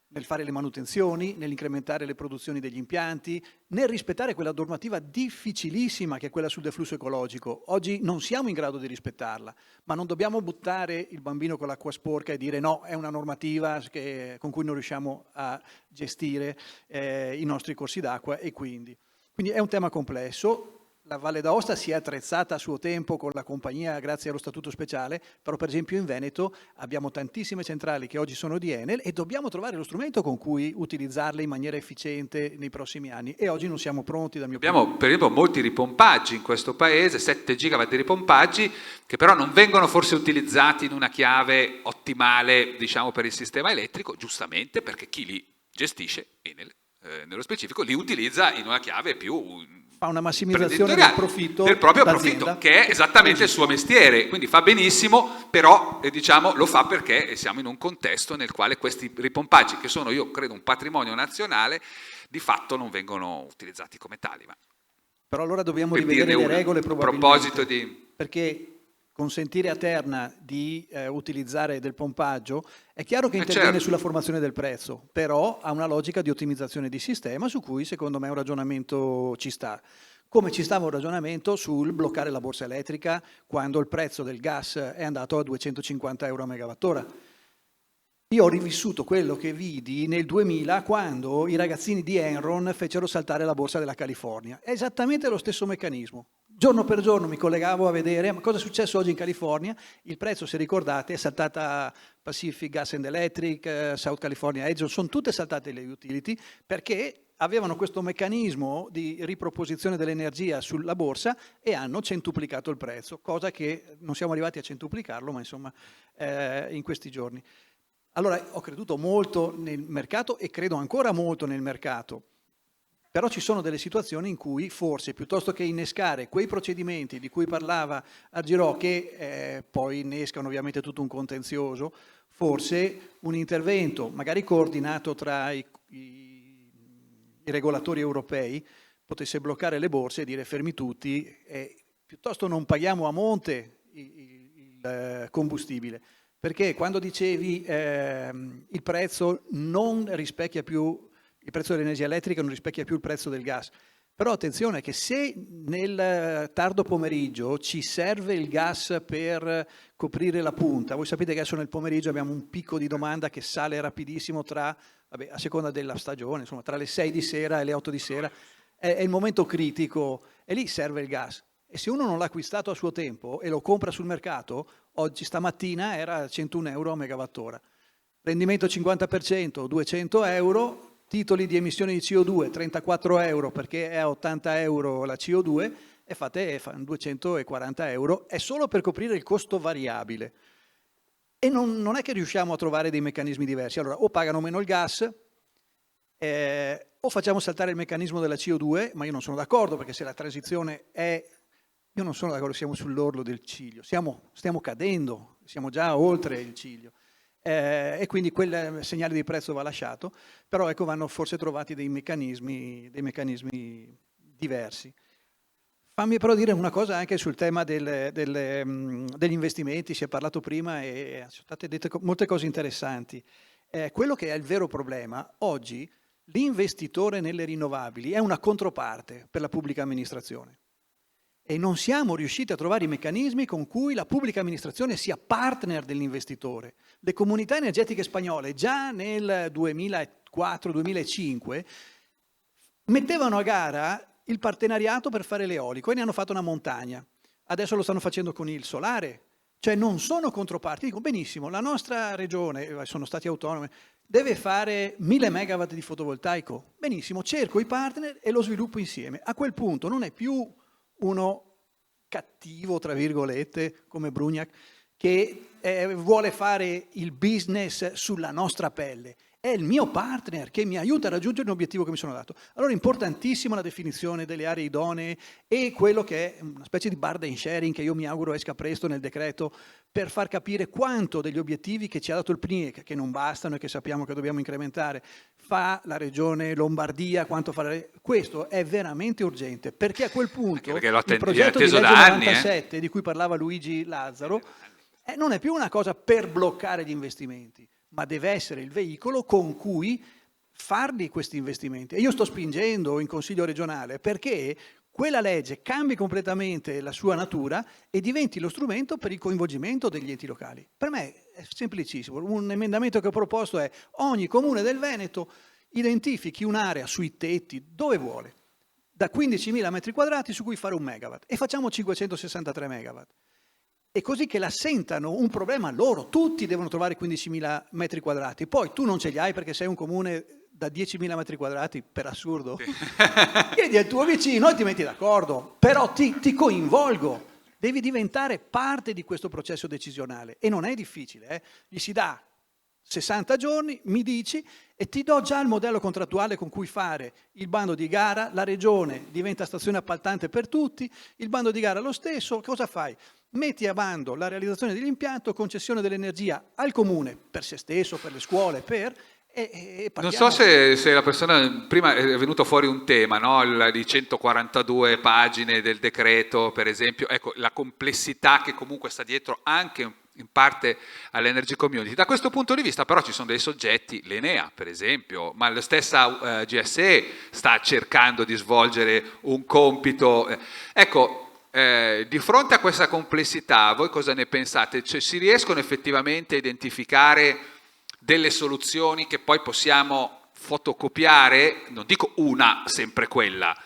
nel fare le manutenzioni, nell'incrementare le produzioni degli impianti, nel rispettare quella normativa difficilissima che è quella sul deflusso ecologico. Oggi non siamo in grado di rispettarla, ma non dobbiamo buttare il bambino con l'acqua sporca e dire no, è una normativa con cui non riusciamo a gestire i nostri corsi d'acqua e quindi è un tema complesso. La Valle d'Aosta si è attrezzata a suo tempo con la compagnia grazie allo statuto speciale, però per esempio in Veneto abbiamo tantissime centrali che oggi sono di Enel e dobbiamo trovare lo strumento con cui utilizzarle in maniera efficiente nei prossimi anni e oggi non siamo pronti dal mio punto di vista. Abbiamo per esempio molti ripompaggi in questo paese, 7 gigawatt di ripompaggi che però non vengono forse utilizzati in una chiave ottimale, diciamo, per il sistema elettrico, giustamente perché chi li gestisce, Enel nello specifico, li utilizza in una chiave più fa una massimizzazione del profitto, del proprio profitto, che è esattamente il suo mestiere, quindi fa benissimo, però diciamo lo fa perché siamo in un contesto nel quale questi ripompaggi, che sono io credo un patrimonio nazionale, di fatto non vengono utilizzati come tali. Però allora dobbiamo rivedere le regole probabilmente, perché consentire a Terna di utilizzare del pompaggio è chiaro che interviene sulla formazione del prezzo, però ha una logica di ottimizzazione di sistema su cui secondo me un ragionamento ci sta. Come ci stava un ragionamento sul bloccare la borsa elettrica quando il prezzo del gas è andato a 250 euro a megawattora. Io ho rivissuto quello che vidi nel 2000 quando i ragazzini di Enron fecero saltare la borsa della California. È esattamente lo stesso meccanismo. Giorno per giorno mi collegavo a vedere cosa è successo oggi in California. Il prezzo, se ricordate, è saltata Pacific Gas and Electric, South California Edison, sono tutte saltate le utility perché avevano questo meccanismo di riproposizione dell'energia sulla borsa e hanno centuplicato il prezzo, cosa che non siamo arrivati a centuplicarlo, ma insomma in questi giorni. Allora ho creduto molto nel mercato e credo ancora molto nel mercato. Però ci sono delle situazioni in cui forse piuttosto che innescare quei procedimenti di cui parlava Argirò, che poi innescano ovviamente tutto un contenzioso, forse un intervento magari coordinato tra i regolatori europei potesse bloccare le borse e dire fermi tutti, piuttosto non paghiamo a monte il combustibile, perché quando dicevi il prezzo non rispecchia più, il prezzo dell'energia elettrica non rispecchia più il prezzo del gas, però attenzione che se nel tardo pomeriggio ci serve il gas per coprire la punta, voi sapete che adesso nel pomeriggio abbiamo un picco di domanda che sale rapidissimo a seconda della stagione, insomma tra le 6 di sera e le 8 di sera, è il momento critico e lì serve il gas. E se uno non l'ha acquistato a suo tempo e lo compra sul mercato, oggi stamattina era 101 euro a megawattora. Rendimento 50%, 200 euro, titoli di emissione di CO2, 34 euro perché è a 80 euro la CO2 e fate 240 euro, è solo per coprire il costo variabile. E non è che riusciamo a trovare dei meccanismi diversi. Allora, o pagano meno il gas, o facciamo saltare il meccanismo della CO2, ma io non sono d'accordo perché se la transizione è... Io non sono d'accordo, siamo sull'orlo del ciglio, stiamo cadendo, siamo già oltre il ciglio. E quindi quel segnale di prezzo va lasciato, però ecco vanno forse trovati dei meccanismi diversi. Fammi però dire una cosa anche sul tema degli investimenti, si è parlato prima e sono state dette molte cose interessanti. Quello che è il vero problema, oggi l'investitore nelle rinnovabili è una controparte per la pubblica amministrazione. E non siamo riusciti a trovare i meccanismi con cui la pubblica amministrazione sia partner dell'investitore. Le comunità energetiche spagnole già nel 2004-2005 mettevano a gara il partenariato per fare l'eolico e ne hanno fatto una montagna. Adesso lo stanno facendo con il solare, cioè non sono controparti. Dico benissimo, la nostra regione, sono stati autonomi, deve fare 1000 megawatt di fotovoltaico. Benissimo, cerco i partner e lo sviluppo insieme. A quel punto non è più uno cattivo, tra virgolette, come Brugnac, che vuole fare il business sulla nostra pelle. È il mio partner che mi aiuta a raggiungere un obiettivo che mi sono dato. Allora è importantissima la definizione delle aree idonee e quello che è una specie di burden sharing che io mi auguro esca presto nel decreto per far capire quanto degli obiettivi che ci ha dato il PNIEC, che non bastano e che sappiamo che dobbiamo incrementare, fa la regione Lombardia, quanto fa questo è veramente urgente, perché a quel punto il progetto di legge 97 di cui parlava Luigi Lazzaro non è più una cosa per bloccare gli investimenti, ma deve essere il veicolo con cui farli questi investimenti. E io sto spingendo in Consiglio regionale perché quella legge cambi completamente la sua natura e diventi lo strumento per il coinvolgimento degli enti locali. Per me è semplicissimo. Un emendamento che ho proposto è: ogni comune del Veneto identifichi un'area sui tetti, dove vuole, da 15.000 metri quadrati su cui fare 1 megawatt e facciamo 563 megawatt. E così che la sentano un problema loro, tutti devono trovare 15.000 metri quadrati, poi tu non ce li hai perché sei un comune da 10.000 metri quadrati, per assurdo, chiedi al tuo vicino e ti metti d'accordo, però ti coinvolgo, devi diventare parte di questo processo decisionale e non è difficile, gli si dà 60 giorni, mi dici, e ti do già il modello contrattuale con cui fare il bando di gara, la regione diventa stazione appaltante per tutti, il bando di gara lo stesso, cosa fai? Metti a bando la realizzazione dell'impianto, concessione dell'energia al comune, per se stesso, per le scuole, e non so se la persona, prima è venuto fuori un tema, no? Di 142 pagine del decreto, per esempio, ecco, la complessità che comunque sta dietro anche in parte all'Energy Community. Da questo punto di vista però ci sono dei soggetti, l'Enea per esempio, ma la stessa GSE sta cercando di svolgere un compito. Ecco, di fronte a questa complessità, voi cosa ne pensate? Cioè, si riescono effettivamente a identificare delle soluzioni che poi possiamo fotocopiare? Non dico una, sempre quella,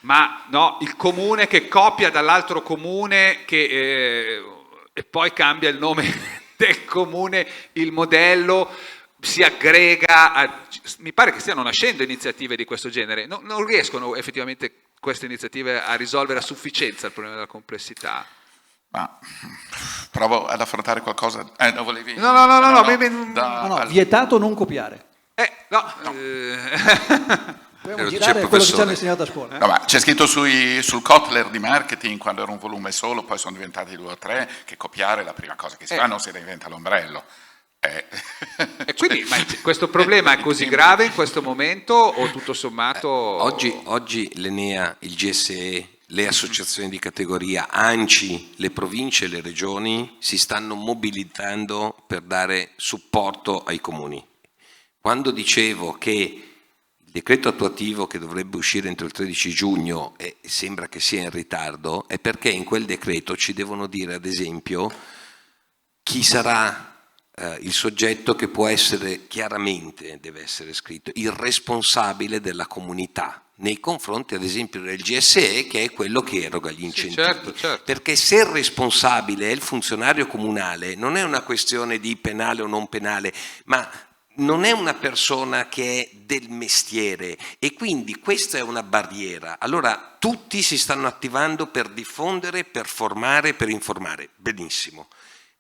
ma no, il comune che copia dall'altro comune e poi cambia il nome del comune, il modello, si aggrega. Mi pare che stiano nascendo iniziative di questo genere. Non riescono effettivamente queste iniziative a risolvere a sufficienza il problema della complessità? Ma provo ad affrontare qualcosa. No, volevi... No, vietato non copiare. Dobbiamo girare quello che ci hanno insegnato a scuola. No, ma c'è scritto sul Kotler di marketing, quando era un volume solo, poi sono diventati 2 o 3, che copiare è la prima cosa che si fa, non si reinventa l'ombrello. E quindi ma questo problema è così grave in questo momento o tutto sommato? Oggi l'Enea, il GSE le associazioni di categoria, ANCI, le province e le regioni si stanno mobilitando per dare supporto ai comuni. Quando dicevo che il decreto attuativo che dovrebbe uscire entro il 13 giugno e sembra che sia in ritardo, è perché in quel decreto ci devono dire, ad esempio, chi sarà il soggetto che può essere, chiaramente deve essere scritto, il responsabile della comunità nei confronti ad esempio del GSE, che è quello che eroga gli incentivi. Certo. Perché se il responsabile è il funzionario comunale non è una questione di penale o non penale, ma non è una persona che è del mestiere, e quindi questa è una barriera. Allora tutti si stanno attivando per diffondere, per formare, per informare. Benissimo.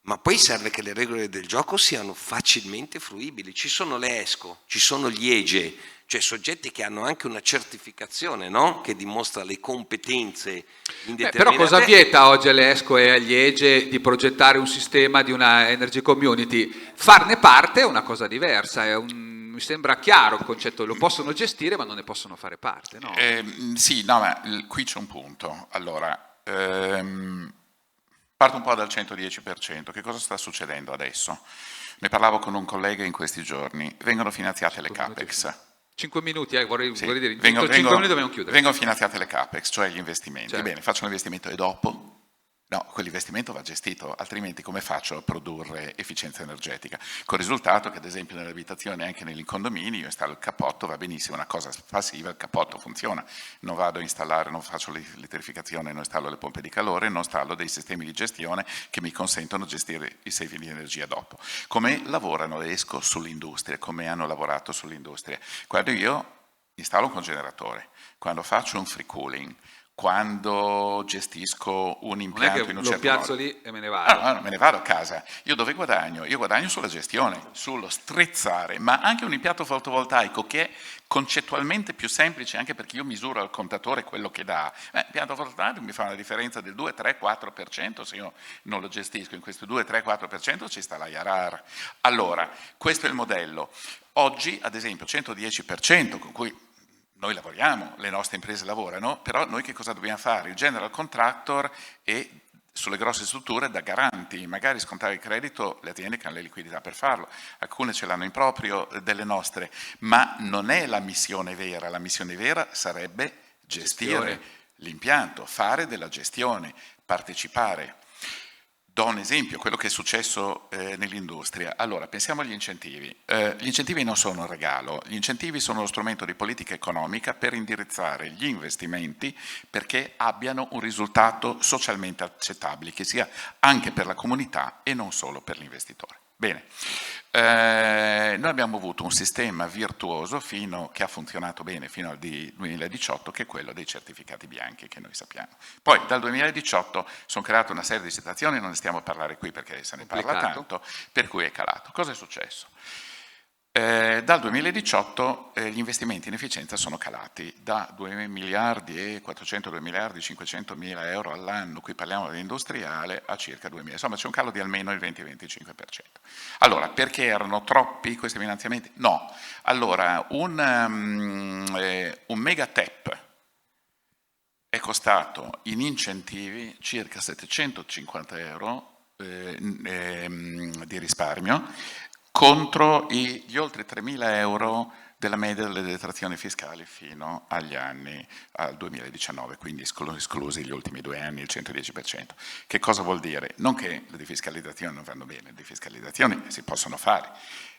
Ma poi serve che le regole del gioco siano facilmente fruibili. Ci sono le ESCO, ci sono gli EGE, cioè soggetti che hanno anche una certificazione, no? Che dimostra le competenze in determinate... Però cosa vieta oggi alle ESCO e agli EGE di progettare un sistema di una energy community? Farne parte è una cosa diversa, mi sembra chiaro il concetto, lo possono gestire ma non ne possono fare parte, no? Sì, no, ma qui c'è un punto. Allora, parto un po' dal 110%. Che cosa sta succedendo adesso? Ne parlavo con un collega in questi giorni. Vengono finanziate le CAPEX. 5 minuti, vorrei dire, in 5 minuti dobbiamo chiudere. Vengono finanziate le CAPEX, cioè gli investimenti. Certo. Bene, faccio un investimento e dopo? No, quell'investimento va gestito, altrimenti come faccio a produrre efficienza energetica? Col risultato che ad esempio nelle abitazioni, anche nei condomini, io installo il cappotto, va benissimo, una cosa passiva, il cappotto funziona, non vado a installare, non faccio l'elettrificazione, non installo le pompe di calore, non installo dei sistemi di gestione che mi consentono di gestire i saving di energia dopo. Come lavorano le ESCO sull'industria, come hanno lavorato sull'industria? Quando io installo un congeneratore, quando faccio un free cooling, quando gestisco un impianto in un certo modo. Lo piazzo lì e me ne vado. No, me ne vado a casa. Io dove guadagno? Io guadagno sulla gestione, sullo strizzare, ma anche un impianto fotovoltaico che è concettualmente più semplice, anche perché io misuro al contatore quello che dà. L'impianto fotovoltaico mi fa una differenza del 2, 3, 4%, se io non lo gestisco in questo 2, 3, 4% ci sta la IRR. Allora, questo è il modello. Oggi, ad esempio, 110% con cui noi lavoriamo, le nostre imprese lavorano, però noi che cosa dobbiamo fare? Il general contractor e sulle grosse strutture da garanti, magari scontare il credito, le aziende che hanno le liquidità per farlo, alcune ce l'hanno in proprio delle nostre, ma non è la missione vera sarebbe gestire l'impianto, fare della gestione, partecipare. Do un esempio, quello che è successo nell'industria. Allora, pensiamo agli incentivi. Gli incentivi non sono un regalo, gli incentivi sono uno strumento di politica economica per indirizzare gli investimenti perché abbiano un risultato socialmente accettabile, che sia anche per la comunità e non solo per l'investitore. Bene, noi abbiamo avuto un sistema virtuoso che ha funzionato bene fino al 2018, che è quello dei certificati bianchi che noi sappiamo. Poi dal 2018 sono create una serie di situazioni, non ne stiamo a parlare qui perché se ne parla tanto, per cui è calato. Cosa è successo? Dal 2018 gli investimenti in efficienza sono calati da 2 miliardi e 400, 2 miliardi e 500 mila euro all'anno, qui parliamo dell'industriale, a circa 2 miliardi. Insomma c'è un calo di almeno il 20-25%. Allora, perché erano troppi questi finanziamenti? No. Allora, un megatep è costato in incentivi circa 750 euro di risparmio, contro gli oltre 3.000 euro della media delle detrazioni fiscali fino agli anni al 2019, quindi esclusi gli ultimi 2 anni, il 110%. Che cosa vuol dire? Non che le defiscalizzazioni non vanno bene, le defiscalizzazioni si possono fare,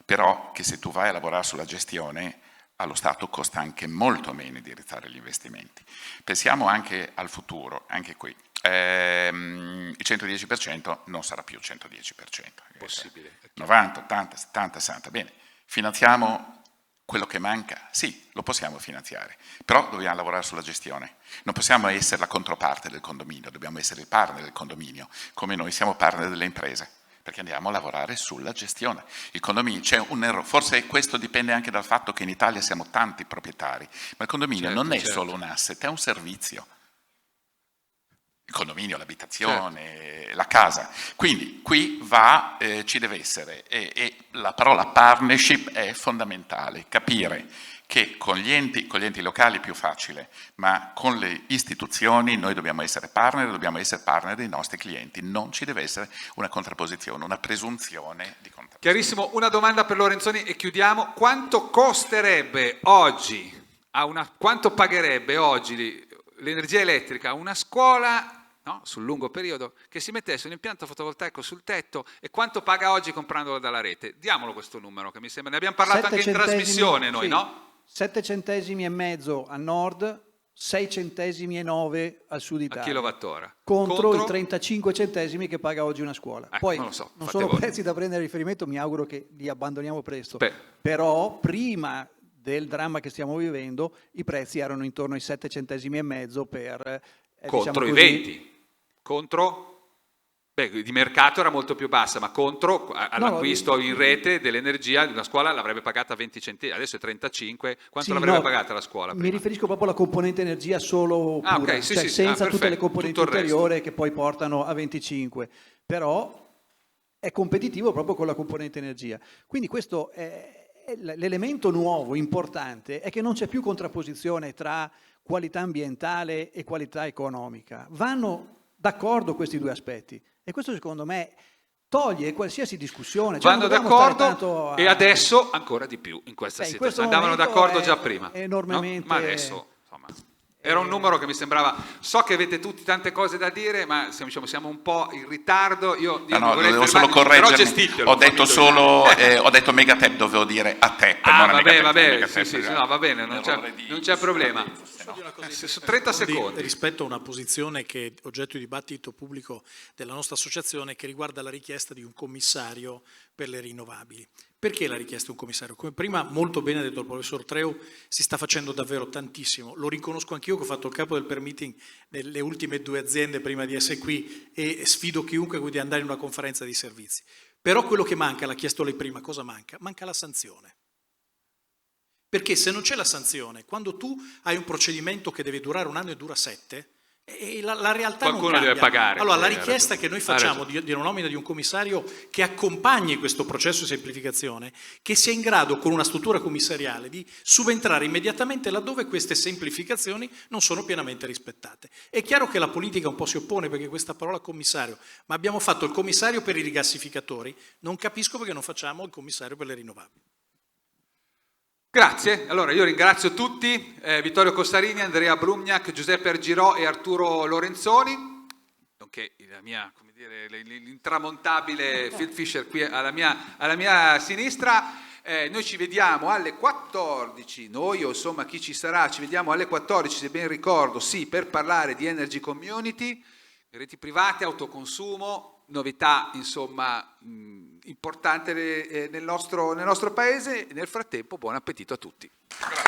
però che se tu vai a lavorare sulla gestione, allo Stato costa anche molto meno indirizzare gli investimenti. Pensiamo anche al futuro, anche qui. Il 110% non sarà più il 110%. Possibile. 90, 80, 70, 60. Bene, finanziamo quello che manca? Sì, lo possiamo finanziare, però dobbiamo lavorare sulla gestione. Non possiamo essere la controparte del condominio, dobbiamo essere il partner del condominio, come noi siamo partner delle imprese, perché andiamo a lavorare sulla gestione. Il condominio, c'è un errore, forse questo dipende anche dal fatto che in Italia siamo tanti proprietari, ma il condominio non è solo un asset, è un servizio. il condominio, l'abitazione, la casa. Quindi qui ci deve essere, e la parola partnership è fondamentale, capire che con gli enti locali è più facile, ma con le istituzioni noi dobbiamo essere partner dei nostri clienti, non ci deve essere una contrapposizione, una presunzione di contrapposizione. Chiarissimo, una domanda per Lorenzoni e chiudiamo. Quanto costerebbe oggi, quanto pagherebbe oggi l'energia elettrica a una scuola, no, sul lungo periodo, che si mettesse un impianto fotovoltaico sul tetto, e quanto paga oggi comprandolo dalla rete? Diamolo questo numero, che mi sembra, ne abbiamo parlato anche in trasmissione noi, sì. No? 7,5 centesimi a nord, 6,9 centesimi al sud Italia. A kilowattora. Contro i 35 centesimi che paga oggi una scuola. Poi non lo so, non sono prezzi da prendere a riferimento, mi auguro che li abbandoniamo presto. Però prima del dramma che stiamo vivendo i prezzi erano intorno ai 7,5 centesimi per... contro diciamo i 20. Contro... di mercato era molto più bassa, ma contro all'acquisto in rete dell'energia di una scuola l'avrebbe pagata 20 centesimi, adesso è 35, quanto l'avrebbe pagata la scuola? Prima? Mi riferisco proprio alla componente energia solo pura, okay, senza tutte le componenti ulteriori che poi portano a 25, però è competitivo proprio con la componente energia. Quindi questo è l'elemento nuovo, importante, è che non c'è più contrapposizione tra qualità ambientale e qualità economica. Vanno d'accordo questi due aspetti. E questo secondo me toglie qualsiasi discussione. Vanno d'accordo e adesso ancora di più in questa situazione. Andavano d'accordo già prima. Enormemente. No? Ma adesso, insomma, era un numero che mi sembrava... So che avete tutti tante cose da dire, ma siamo un po' in ritardo. Io devo solo correggermi. Ho detto solo, ho detto Megatep, dovevo dire ATEP. Vabbè, sì, no, va bene, non c'è problema. 30 secondi. Rispetto a una posizione che è oggetto di dibattito pubblico della nostra associazione, che riguarda la richiesta di un commissario per le rinnovabili. Perché la richiesta di un commissario? Come prima molto bene ha detto il professor Treu, si sta facendo davvero tantissimo. Lo riconosco anch'io, che ho fatto il capo del permitting nelle ultime 2 aziende prima di essere qui, e sfido chiunque di andare in una conferenza di servizi. Però quello che manca, l'ha chiesto lei prima, cosa manca? Manca la sanzione. Perché se non c'è la sanzione, quando tu hai un procedimento che deve durare 1 anno e dura 7, la realtà qualcuno non cambia. deve pagare. Allora la richiesta che noi facciamo di una nomina di un commissario che accompagni questo processo di semplificazione, che sia in grado con una struttura commissariale di subentrare immediatamente laddove queste semplificazioni non sono pienamente rispettate. È chiaro che la politica un po' si oppone perché questa parola commissario, ma abbiamo fatto il commissario per i rigassificatori, non capisco perché non facciamo il commissario per le rinnovabili. Grazie, allora io ringrazio tutti, Vittorio Costarini, Andrea Brugnac, Giuseppe Argirò e Arturo Lorenzoni, nonché l'intramontabile Phil Fisher qui alla mia sinistra. Noi ci vediamo alle 14, noi o insomma chi ci sarà, ci vediamo alle 14 se ben ricordo, sì, per parlare di Energy Community, reti private, autoconsumo, novità insomma importante nel nostro paese. Nel frattempo buon appetito a tutti. Grazie.